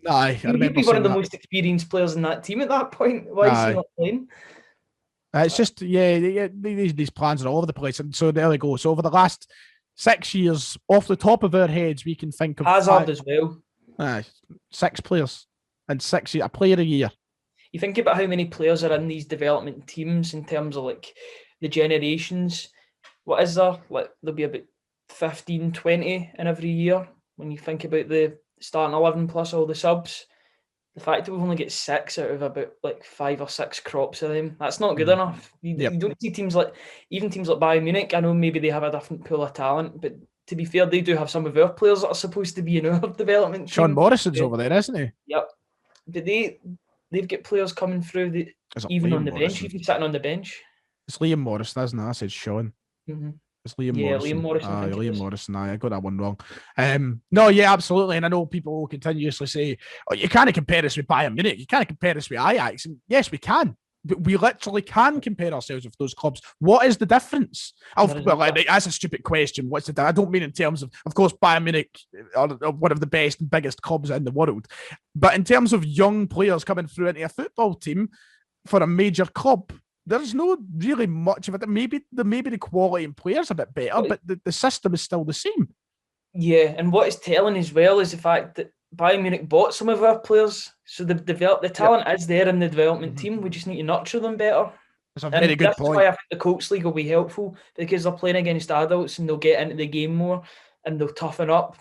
I remember. He'd be one of the most experienced players in that team at that point. Why is he not playing? It's just these plans are all over the place, and so there we go. So over the last 6 years, off the top of our heads, we can think of Hazard as well. 6 players and 6 years, a player a year. You think about how many players are in these development teams in terms of like the generations. What is there? Like there'll be about 15, 20 in every year when you think about the starting 11 plus all the subs. the fact that we've only got 6 out of about like 5 or 6 crops of them, that's not good enough. You don't see teams like Bayern Munich. I know maybe they have a different pool of talent, but to be fair, they do have some of our players that are supposed to be in our development team. Sean Morrison's over there, isn't he? Yep. But they've got players coming through even on the bench, even sitting on the bench. It's Liam Morrison, isn't it? I said Sean. Mm-hmm. It's Liam Morrison. Liam Morrison. Liam Morrison. I got that one wrong. No, yeah, absolutely. And I know people will continuously say, "Oh, you can't compare us with Bayern Munich. You can't compare us with Ajax." And yes, we can. But we literally can compare ourselves with those clubs. What is the difference? That's a stupid question. What's the? I don't mean in terms of course, Bayern Munich are one of the best and biggest clubs in the world, but in terms of young players coming through into a football team for a major club, there's no really much of it. Maybe the quality in players a bit better, but the system is still the same. Yeah, and what it's telling as well is the fact that Bayern Munich bought some of our players, so they've developed the talent is there in the development team. We just need to nurture them better. That's a very good point. That's why I think the Colts League will be helpful, because they're playing against adults and they'll get into the game more and they'll toughen up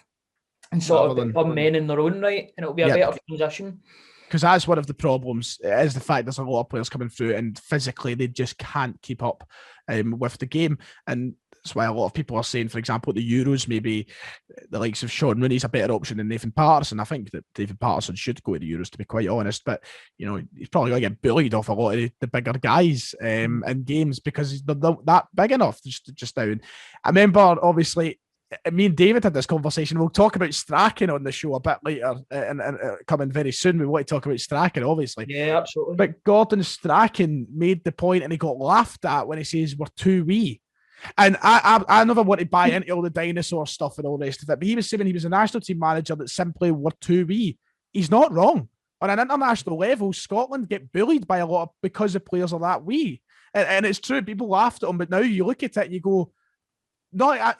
and sort of become men in their own right, and it'll be a better transition. Because that's one of the problems, is the fact there's a lot of players coming through and physically they just can't keep up with the game. And that's why a lot of people are saying, for example, at the Euros, maybe the likes of Sean Rooney's a better option than Nathan Patterson. I think that Nathan Patterson should go to the Euros, to be quite honest. But, he's probably going to get bullied off a lot of the bigger guys in games because they're not that big enough just now. And I remember, obviously, me and David had this conversation. We'll talk about Strachan on the show a bit later and coming very soon. We want to talk about Strachan, obviously. Yeah, absolutely. But Gordon Strachan made the point and he got laughed at when he says we're too wee. And I never want to buy into all the dinosaur stuff and all the rest of it. But he was saying he was a national team manager that simply were too wee. He's not wrong. On an international level, Scotland get bullied by a lot because the players are that wee. And it's true, people laughed at him, but now you look at it and you go, no, I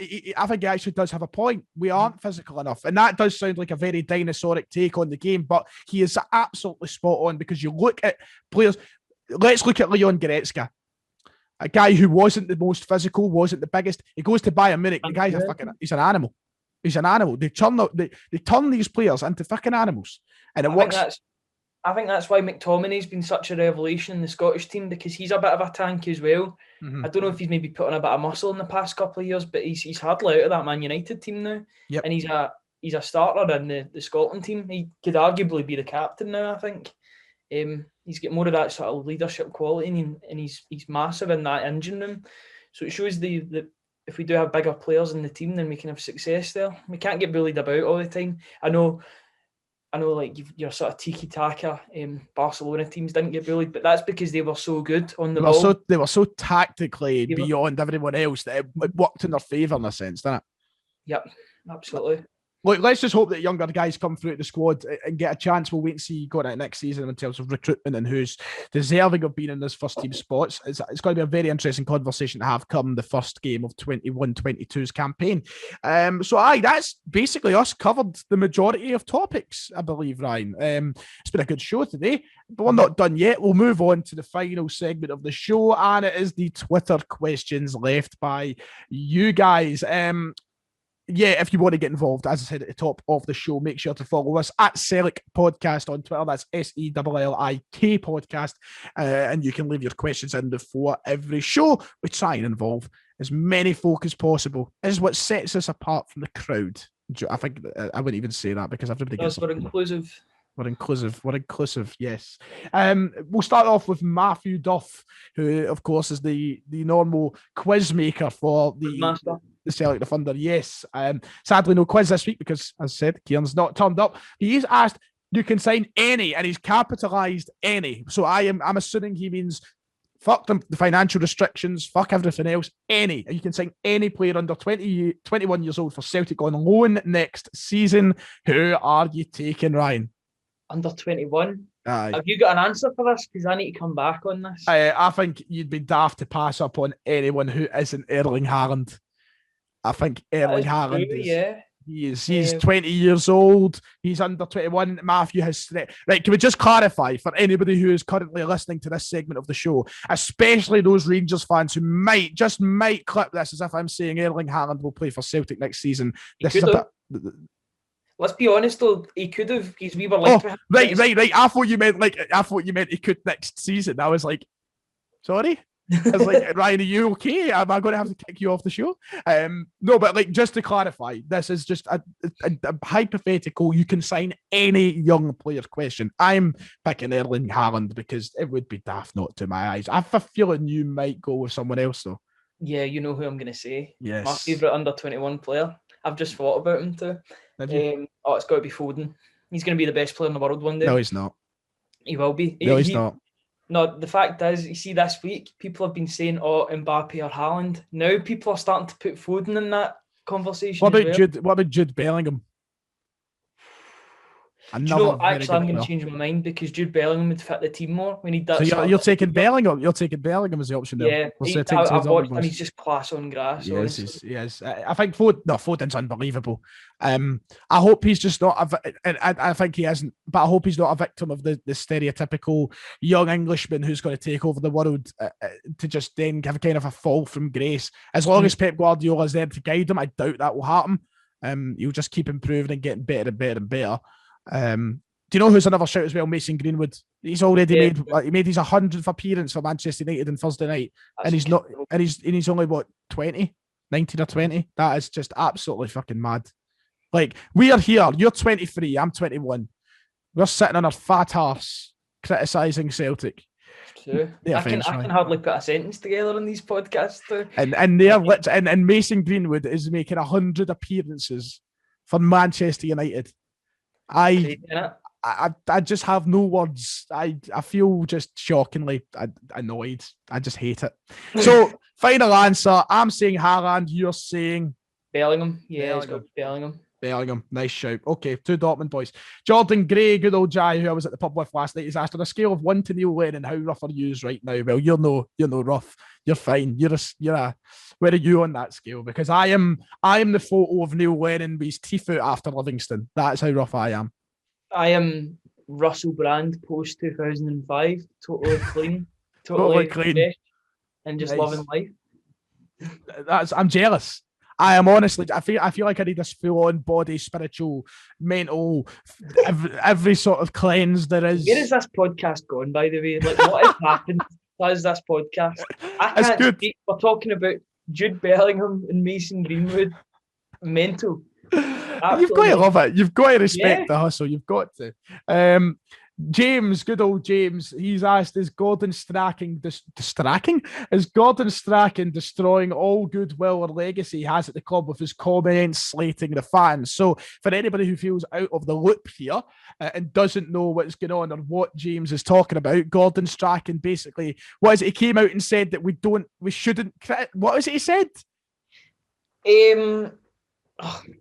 think he actually does have a point. We aren't physical enough. And that does sound like a very dinosauric take on the game, but he is absolutely spot on because you look at players. Let's look at Leon Goretzka, a guy who wasn't the most physical, wasn't the biggest. He goes to Bayern Munich. The guy's he's an animal. He's an animal. They turn these players into fucking animals. And it works. I think that's why McTominay's been such a revelation in the Scottish team, because he's a bit of a tank as well. I don't know if he's maybe put on a bit of muscle in the past couple of years, but he's hardly out of that Man United team now. Yep. And he's a starter in the Scotland team. He could arguably be the captain now, I think. He's got more of that sort of leadership quality, and he's massive in that engine room. So it shows that if we do have bigger players in the team, then we can have success there. We can't get bullied about all the time. I know like your sort of tiki-taka Barcelona teams didn't get bullied, but that's because they were so good on the ball. They were so tactically beyond everyone else that it worked in their favour in a sense, didn't it? Yep, absolutely. Look, let's just hope that younger guys come through the squad and get a chance. We'll wait and see going into next season in terms of recruitment and who's deserving of being in this first team spots. It's going to be a very interesting conversation to have come the first game of 21-22's campaign. That's basically us covered the majority of topics, I believe, Ryan. It's been a good show today, but we're not done yet. We'll move on to the final segment of the show, and it is the Twitter questions left by you guys. If you want to get involved, as I said at the top of the show, make sure to follow us at Sellik Podcast on Twitter. That's SELLIK Podcast. And you can leave your questions in before every show. We try and involve as many folk as possible. This is what sets us apart from the crowd. I think I wouldn't even say that because everybody gets... We're inclusive. We're inclusive, yes. We'll start off with Matthew Duff, who, of course, is the normal quiz maker for the Sellik the Thunder. Yes. Sadly, no quiz this week because, as I said, Kieran's not turned up. He's asked, you can sign any, and he's capitalised any. So I'm assuming he means fuck the financial restrictions, fuck everything else, any. You can sign any player under 21 years old for Celtic on loan next season. Who are you taking, Ryan? Under 21. Aye. Have you got an answer for this? Because I need to come back on this. I think you'd be daft to pass up on anyone who isn't Erling Haaland. I think Erling Haaland he's 20 years old. He's under 21. Matthew has... Right, can we just clarify for anybody who is currently listening to this segment of the show, especially those Rangers fans who might clip this as if I'm saying Erling Haaland will play for Celtic next season. Let's be honest though, he could have, because we were linked with him. Right. I thought you meant he could next season. I was like, sorry. I was like, Ryan, are you okay? Am I going to have to kick you off the show? No, but like, just to clarify, this is just a hypothetical. You can sign any young player question. I'm picking Erling Haaland because it would be daft not to my eyes. I have a feeling you might go with someone else though. Yeah, you know who I'm going to say. Yes. My favourite under-21 player. I've just thought about him too. It's got to be Foden. He's going to be the best player in the world one day. No, he's not. He will be. No, he's not. No, the fact is, you see, this week, people have been saying, Mbappe or Haaland. Now people are starting to put Foden in that conversation. What about Jude Bellingham? Actually, I'm going to change my mind because Jude Bellingham would fit the team more. We need that. So you're taking Bellingham. You're taking Bellingham as the option there. Yeah, I've watched him. He's just class on grass. Yes, yes. I think Foden's unbelievable. I hope he's just not. I think he isn't, but I hope he's not a victim of the stereotypical young Englishman who's going to take over the world to just then give kind of a fall from grace. As long as Pep Guardiola is there to guide him, I doubt that will happen. He'll just keep improving and getting better and better and better. Do you know who's another shout as well? Mason Greenwood. He's already made his 100th appearance for Manchester United on Thursday night. That's he's only what, 20? 19 or 20? That is just absolutely fucking mad. Like, we are here, you're 23, I'm 21. We're sitting on our fat arse criticising Celtic. True. I can hardly put a sentence together in these podcasts too. And Mason Greenwood is making 100 appearances for Manchester United. I just have no words. I feel just shockingly annoyed. I just hate it. So, final answer. I'm saying Haaland. You're saying Bellingham. Yeah, it's got Bellingham. Bellingham. Nice shout. Okay, 2 Dortmund boys. Jordan Gray, good old Jai, who I was at the pub with last night, is asked, on a scale of 1 to Neil Lennon, how rough are you right now? Well, you're no rough. You're fine. Where are you on that scale? Because I am the photo of Neil Lennon with his teeth out after Livingston. That's how rough I am. I am Russell Brand post 2005. Totally clean. Totally clean. And just loving life. I'm jealous. I am honestly. I feel like I need this full-on body, spiritual, mental, every sort of cleanse there is. Where is this podcast going, by the way? Like, what has happened? Is this podcast? I can't speak. We're talking about Jude Bellingham and Mason Greenwood. Mental. Absolutely. You've got to love it. You've got to respect the hustle. You've got to. James, good old James, he's asked, is Gordon Strachan destroying all goodwill or legacy he has at the club with his comments slating the fans? So for anybody who feels out of the loop here and doesn't know what's going on or what James is talking about, Gordon Strachan basically, what is it? He came out and said that we shouldn't, what was it he said?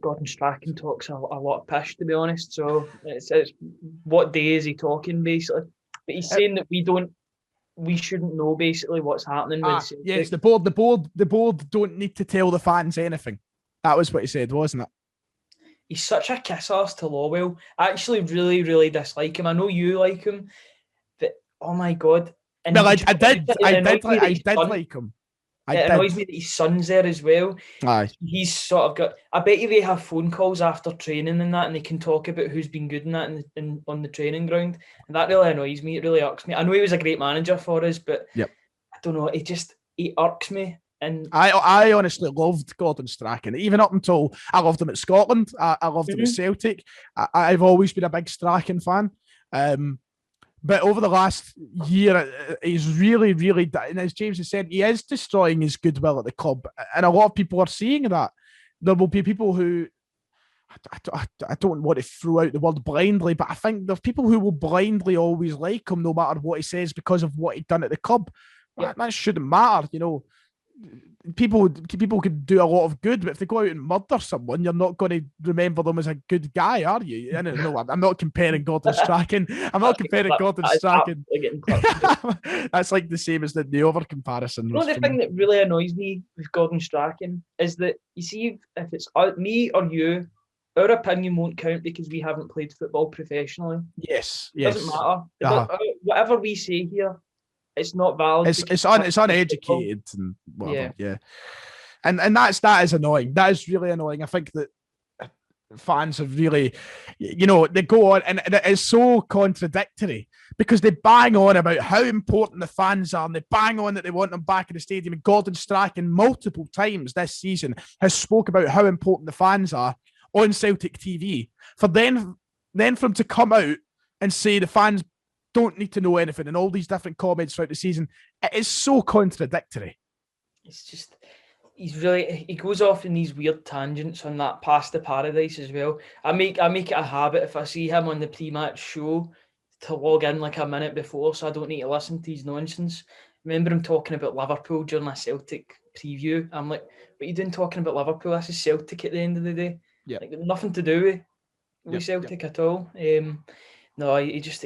Gordon Strachan talks a lot of pish, to be honest. So it's what day is he talking basically? But he's saying that we shouldn't know basically what's happening. Yes, the board don't need to tell the fans anything. That was what he said, wasn't it? He's such a kiss ass to Lawwell. I actually really, really dislike him. I know you like him, but oh my god! And well, I did like him. It annoys me that his son's there as well. Aye. He's sort of got. I bet you they have phone calls after training and that, and they can talk about who's been good in that on the training ground. And that really annoys me. It really irks me. I know he was a great manager for us, but I don't know. He irks me. And I honestly loved Gordon Strachan, even up until I loved him at Scotland. I loved him at Celtic. I've always been a big Strachan fan. But over the last year, he's really, really, and as James has said, he is destroying his goodwill at the club. And a lot of people are seeing that. There will be people who, I don't want to throw out the word blindly, but I think there's people who will blindly always like him no matter what he says because of what he'd done at the club. Yeah. That shouldn't matter, you know. People could do a lot of good, but if they go out and murder someone, you're not going to remember them as a good guy, are you? No, I'm not comparing Gordon Strachan. I'm not comparing Gordon Strachan. That's like the same as the other comparison. The only thing that really annoys me with Gordon Strachan is that, you see, if it's me or you, our opinion won't count because we haven't played football professionally. Yes. It doesn't matter. Whatever we say here, it's not valid. It's uneducated and whatever. Yeah. And that is annoying. That is really annoying. I think that fans have really, they go on, and it is so contradictory because they bang on about how important the fans are, and they bang on that they want them back in the stadium. And Gordon Strachan multiple times this season has spoke about how important the fans are on Celtic TV. For then for them to come out and say the fans don't need to know anything, and all these different comments throughout the season, it is so contradictory. It's just, he goes off in these weird tangents on that Past the Paradise as well. I make it a habit if I see him on the pre-match show to log in like a minute before, so I don't need to listen to his nonsense. Remember him talking about Liverpool during a Celtic preview. I'm like, what are you doing talking about Liverpool? This is Celtic at the end of the day. Yeah, like, nothing to do with Celtic at all. No, he just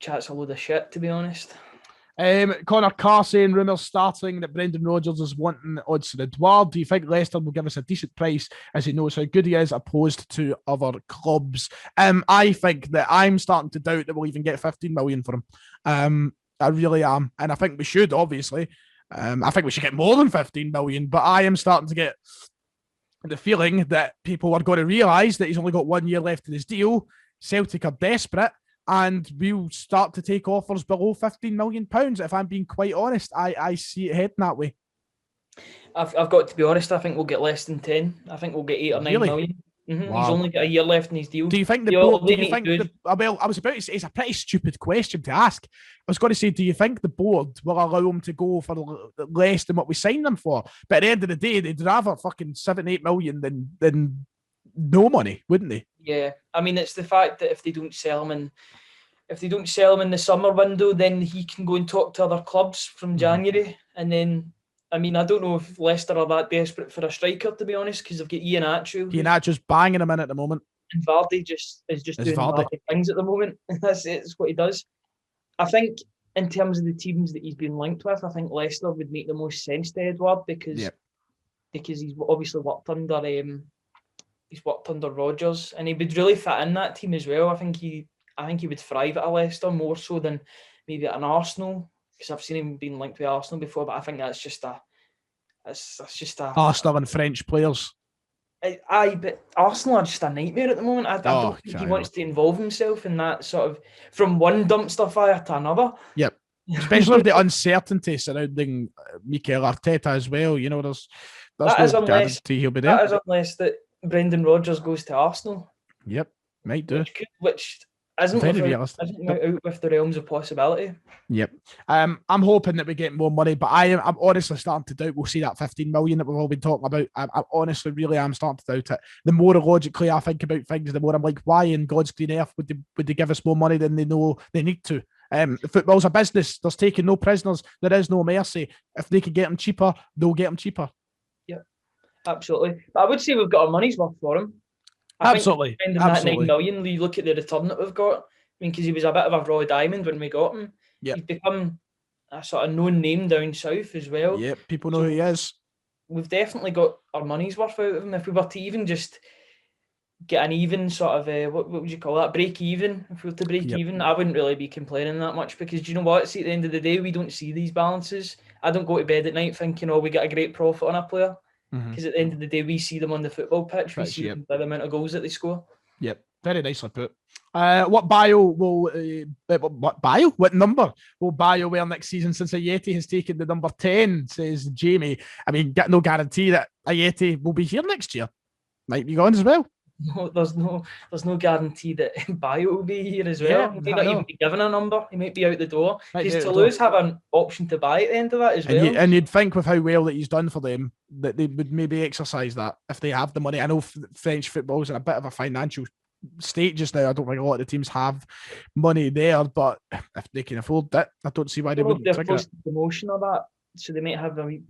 chats a load of shit, to be honest. Connor Carr saying rumours starting that Brendan Rodgers is wanting Odsonne Edouard. Do you think Leicester will give us a decent price as he knows how good he is opposed to other clubs? I think that I'm starting to doubt that we'll even get 15 million for him. I really am. And I think we should, obviously. I think we should get more than 15 million, but I am starting to get the feeling that people are going to realise that he's only got 1 year left in his deal. Celtic are desperate, and we'll start to take offers below £15 million. If I'm being quite honest, I see it heading that way. I've got to be honest, I think we'll get less than 10. I think we'll get 8 or 9 million. Mm-hmm. Wow. He's only got a year left in his deal. Do you think the board? Well, I was about to say it's a pretty stupid question to ask. I was going to say, do you think the board will allow him to go for less than what we signed them for? But at the end of the day, they'd rather fucking 7-8 million than no money, wouldn't they? Yeah, I mean, it's the fact that if they don't sell him in the summer window, then he can go and talk to other clubs from January, and then. I mean, I don't know if Leicester are that desperate for a striker, to be honest, because they've got Iheanacho. Iheanacho's banging him in at the moment. And Vardy is just doing Vardy things at the moment. That's what he does. I think in terms of the teams that he's been linked with, I think Leicester would make the most sense to Edouard because he's obviously worked under Rodgers, and he would really fit in that team as well. I think he would thrive at a Leicester more so than maybe at an Arsenal. Because I've seen him being linked with Arsenal before, but I think that's just a Arsenal and French players. But Arsenal are just a nightmare at the moment. I don't think he wants to involve himself in that sort of from one dumpster fire to another. Yep. Especially with the uncertainty surrounding Mikel Arteta as well. You know, there's no guarantee he'll be there. That is unless that Brendan Rodgers goes to Arsenal. Yep, might do. Which isn't out with the realms of possibility. Yep. I'm hoping that we get more money, but I'm honestly starting to doubt we'll see that 15 million that we've all been talking about. I honestly really am starting to doubt it. The more logically I think about things, the more I'm like, why in God's green earth would they give us more money than they know they need to? Football's a business. There's taking no prisoners. There is no mercy. If they can get them cheaper, they'll get them cheaper. Yeah, absolutely. But I would say we've got our money's worth for him. Absolutely. Spending that 9 million, you look at the return that we've got. I mean, because he was a bit of a raw diamond when we got him. He's become a sort of known name down south as well. Yep, people know who he is. We've definitely got our money's worth out of him. If we were to even just get an even sort of, what would you call that, break even? If we were to break even, I wouldn't really be complaining that much because do you know what? See, at the end of the day, we don't see these balances. I don't go to bed at night thinking, we get a great profit on a player. Because at the end of the day, we see them on the football pitch. We see them by the amount of goals that they score. Yep, very nicely put. What number will Bio wear next season since Ayeti has taken the number 10, says Jamie. I mean, get no guarantee that Ayeti will be here next year. Might be gone as well. No, there's no guarantee that Bio will be here as well. He might not even be given a number. He might be out the door. Because Toulouse have an option to buy at the end of that as well. And you'd think with how well that he's done for them that they would maybe exercise that if they have the money. I know French football's in a bit of a financial state just now. I don't think a lot of the teams have money there, but if they can afford it, I don't see why they wouldn't trigger it. Promotion of that, so they might have a wee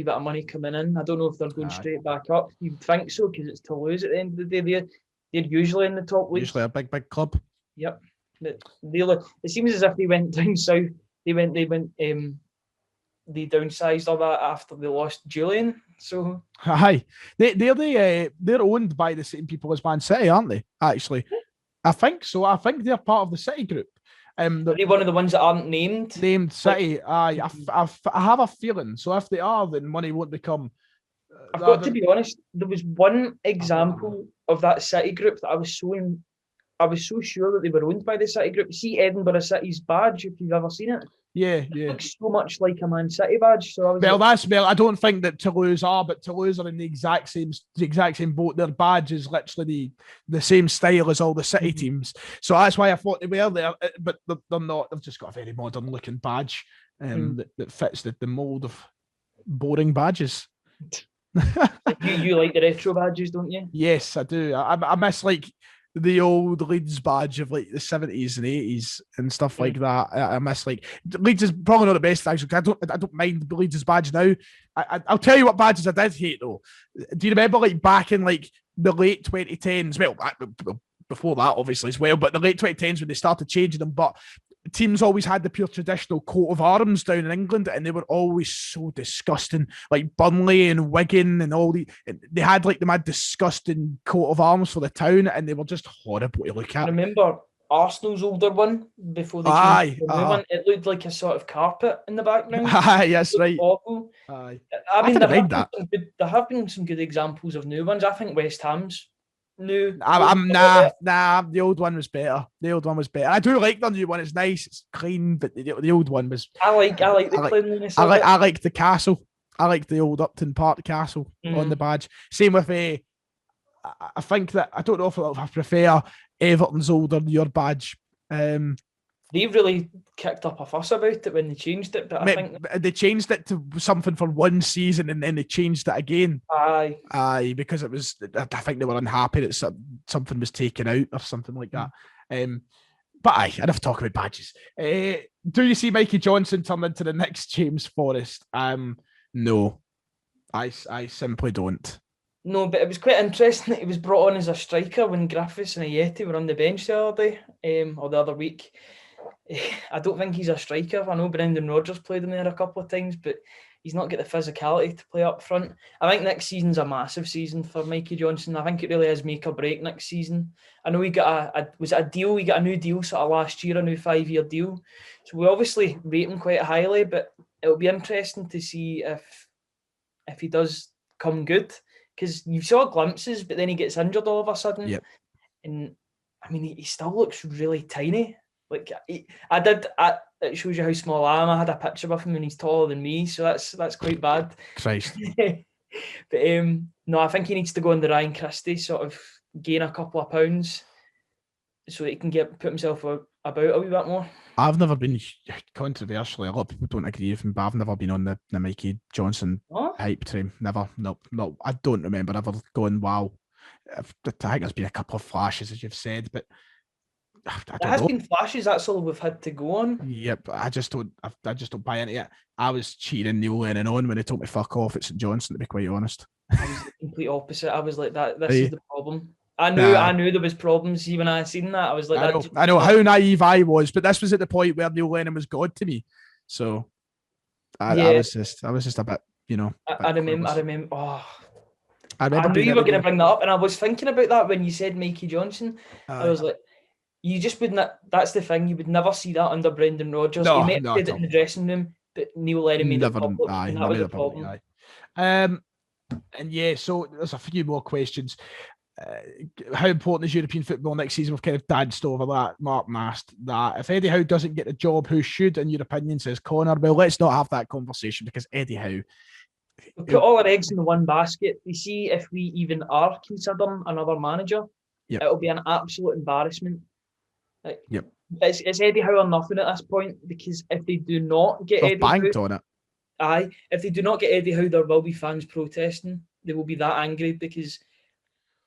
bit of money coming in. I don't know if they're going straight back up. You'd think so because it's Toulouse at the end of the day. They're usually in the top league. Usually a big club. Yep. It seems as if they went down south. They downsized all that after they lost Julian. So they're owned by the same people as Man City, aren't they? Actually, I think so. I think they're part of the City group. Are they one of the ones that aren't named? Named City. I have a feeling. So if they are, then money won't become I've got to be honest. There was one example of that City group that I was so sure that they were owned by the City group. See Edinburgh City's badge, if you've ever seen it. Yeah. It looks so much like a Man City badge. So I was I don't think that Toulouse are, but Toulouse are in the exact same boat. Their badge is literally the same style as all the City teams. So that's why I thought they were there, but they're not. They've just got a very modern looking badge that fits the mold of boring badges. you like the retro badges, don't you? Yes, I do. I miss like the old Leeds badge of like the 70s and 80s and stuff like that. I miss like Leeds is probably not the best actually. I don't mind the Leeds badge now. I'll tell you what badges I did hate though. Do you remember like back in like the late 2010s? Well, before that obviously as well, but the late 2010s when they started changing them. But teams always had the pure traditional coat of arms down in England, and they were always so disgusting. Like Burnley and Wigan and all they had like the mad disgusting coat of arms for the town, and they were just horrible to look at. I remember Arsenal's older one before they changed the new one. It looked like a sort of carpet in the background. Aye, that's right. Awful. Aye. I mean, there have been some good examples of new ones. I think West Ham's new. Nah. The old one was better. I do like the new one. It's nice. It's clean, but the old one was. I like the cleanliness. I like the castle. I like the old Upton Park castle on the badge. Same with I think that I don't know if I prefer Everton's older your badge. They really kicked up a fuss about it when they changed it, but I think they changed it to something for one season and then they changed it again. Aye, because it was. I think they were unhappy that something was taken out or something like that. But aye, enough talk about badges. Do you see Mikey Johnson turn into the next James Forrest? No, I simply don't. No, but it was quite interesting that he was brought on as a striker when Griffiths and Ajeti were on the bench the other day, or the other week. I don't think he's a striker. I know Brendan Rodgers played him there a couple of times, but he's not got the physicality to play up front. I think next season's a massive season for Mikey Johnson. I think it really is make or break next season. I know he got a deal? We got a new deal sort of last year, a new 5-year deal. So we obviously rate him quite highly, but it'll be interesting to see if he does come good. Because you saw glimpses, but then he gets injured all of a sudden. Yep. And I mean, he still looks really tiny. Like it shows you how small I am. I had a picture of him and he's taller than me, so that's quite bad. Christ. But no, I think he needs to go on the Ryan Christie, sort of gain a couple of pounds so that he can put himself about a wee bit more. I've never been, controversially, a lot of people don't agree with him, but I've never been on the Mikey Johnson hype train. Never. No. I don't remember ever going, wow. I think there's been a couple of flashes, as you've said, but there has been flashes. That's all we've had to go on. Yep, I just don't buy into it. I was cheering Neil Lennon on when he told me fuck off at St Johnstone, to be quite honest. I was the complete opposite. I was like, this is the problem. I knew there was problems. See, when I seen that, I was like, I know how naive I was, but this was at the point where Neil Lennon was God to me. So I was just a bit, I remember. I remember knew you were going to bring that up, and I was thinking about that when you said Mikey Johnson. I was like, you just wouldn't. That's the thing. You would never see that under Brendan Rodgers. He may have said it in the dressing room, but Neil Lennon made it public, and that was the problem. And yeah, so there's a few more questions. How important is European football next season? We've kind of danced over that. Martin asked that. If Eddie Howe doesn't get the job, who should, in your opinion, says Connor? Well, let's not have that conversation because Eddie Howe. We put all our eggs in the one basket. We see if we even are considering another manager. Yep. It'll be an absolute embarrassment. Yep. It's Eddie Howe or nothing at this point, because if they do not get They've Eddie banked Howe, on it. Aye, if they do not get Eddie Howe, there will be fans protesting. They will be that angry because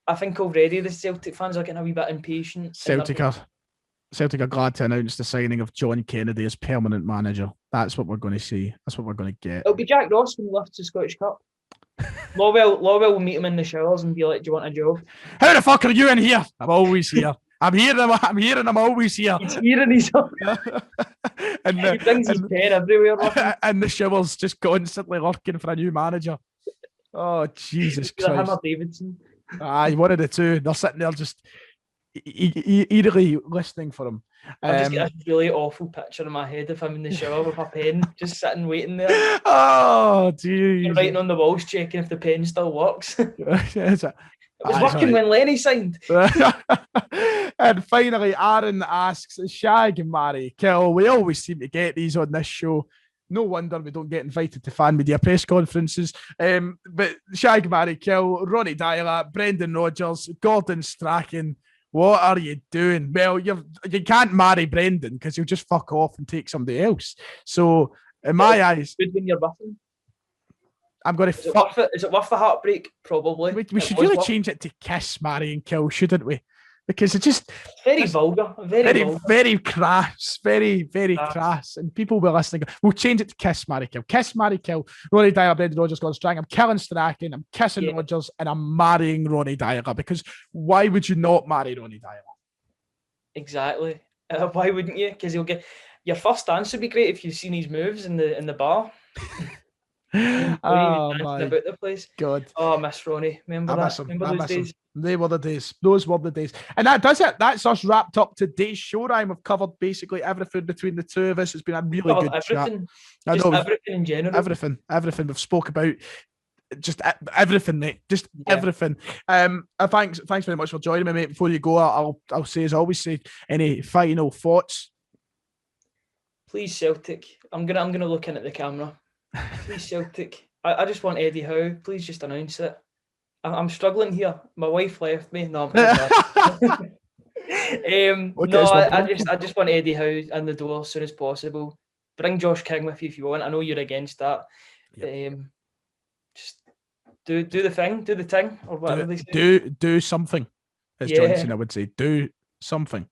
I think already the Celtic fans are getting a wee bit impatient. Celtic are glad to announce the signing of John Kennedy as permanent manager. That's what we're going to see. That's what we're going to get. It'll be Jack Ross when he lifts the Scottish Cup. Lawwell will meet him in the showers and be like, "Do you want a job?" How the fuck are you in here? I'm always here. I'm here and I'm always here. He's here and he's up. And he brings his pen everywhere. And the showers just constantly lurking for a new manager. Oh, Jesus Christ. Him or Davidson. Aye, one of the two. They're sitting there just eerily listening for him. I've just got a really awful picture in my head of him in the shower with a pen, just sitting waiting there. Oh, geez. Writing on the walls, checking if the pen still works. It was working right. when Lenny signed. And finally, Aaron asks, shag, marry, kill. We always seem to get these on this show. No wonder we don't get invited to fan media press conferences. But shag, marry, kill, Ronnie Deila, Brendan Rodgers, Gordon Strachan. What are you doing? Well, you can't marry Brendan because he'll just fuck off and take somebody else. So, in my eyes... Good when you're buffing. I'm going to fuck... Is it worth the heartbreak? Probably. We should really change it to kiss, marry and kill, shouldn't we? Because it's just... Very vulgar. Very crass. Very crass. And people will listening. We'll change it to kiss, marry, kill. Kiss, marry, kill. Ronnie Deila, Brendan Rodgers, Gordon Strachan. I'm killing Strachan. I'm kissing Rodgers. And I'm marrying Ronnie Deila. Because why would you not marry Ronnie Deila? Exactly. Why wouldn't you? Because he'll get... Your first dance would be great if you've seen his moves in the bar. Oh my about the place. God. Oh, I miss Ronnie. Remember those days? They were the days. Those were the days. And that does it. That's us wrapped up today's show. We've covered basically everything between the two of us. It's been a really good chat. I know, everything in general. Everything. We've spoke about just everything, mate. Just everything. Thanks very much for joining me, mate. Before you go, I'll say, as I always say, any final thoughts? Please, Celtic. I'm gonna look in at the camera. Please, Celtic. I just want Eddie Howe. Please just announce it. I'm struggling here. My wife left me. No, I just want Eddie Howe in the door as soon as possible. Bring Josh King with you if you want. I know you're against that. Yep. Just do the thing, or whatever they say. Do something, as John Cena would say. Do something.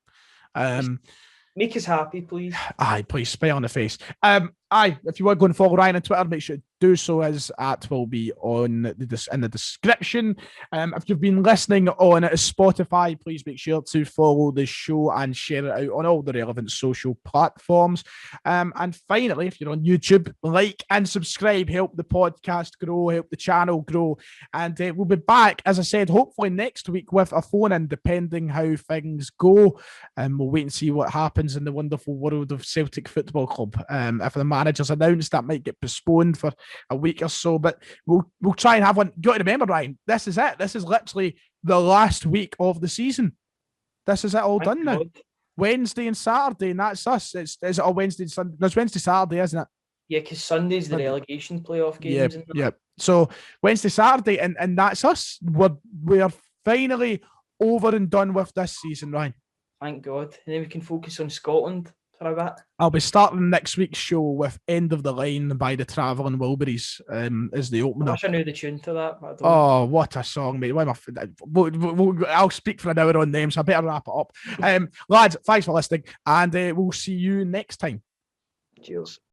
Make us happy, please. Aye, please, spit on the face. If you want to go and follow Ryan on Twitter, make sure to do so, as at will be in the description. If you've been listening on Spotify, please make sure to follow the show and share it out on all the relevant social platforms. And finally, if you're on YouTube, like and subscribe, help the podcast grow, help the channel grow. And we'll be back, as I said, hopefully next week with a phone-in, depending how things go. We'll wait and see what happens in the wonderful world of Celtic Football Club. If the manager's announced, that might get postponed for a week or so, but we'll try and have one. You got to remember, Ryan, this is it. This is literally the last week of the season. This is it all done now. Wednesday and Saturday, and that's us. Is it all Wednesday and Sunday? No, it's Wednesday, Saturday, isn't it? Yeah, because Sunday's the relegation playoff games. Yeah. So Wednesday, Saturday, and that's us. We're finally over and done with this season, Ryan. Thank God. And then we can focus on Scotland for a bit. I'll be starting next week's show with End of the Line by the Travelling Wilburys as the opener. I wish I knew the tune to that. But I don't know. What a song, mate. I'll speak for an hour on them, so I better wrap it up. Lads, thanks for listening, and we'll see you next time. Cheers.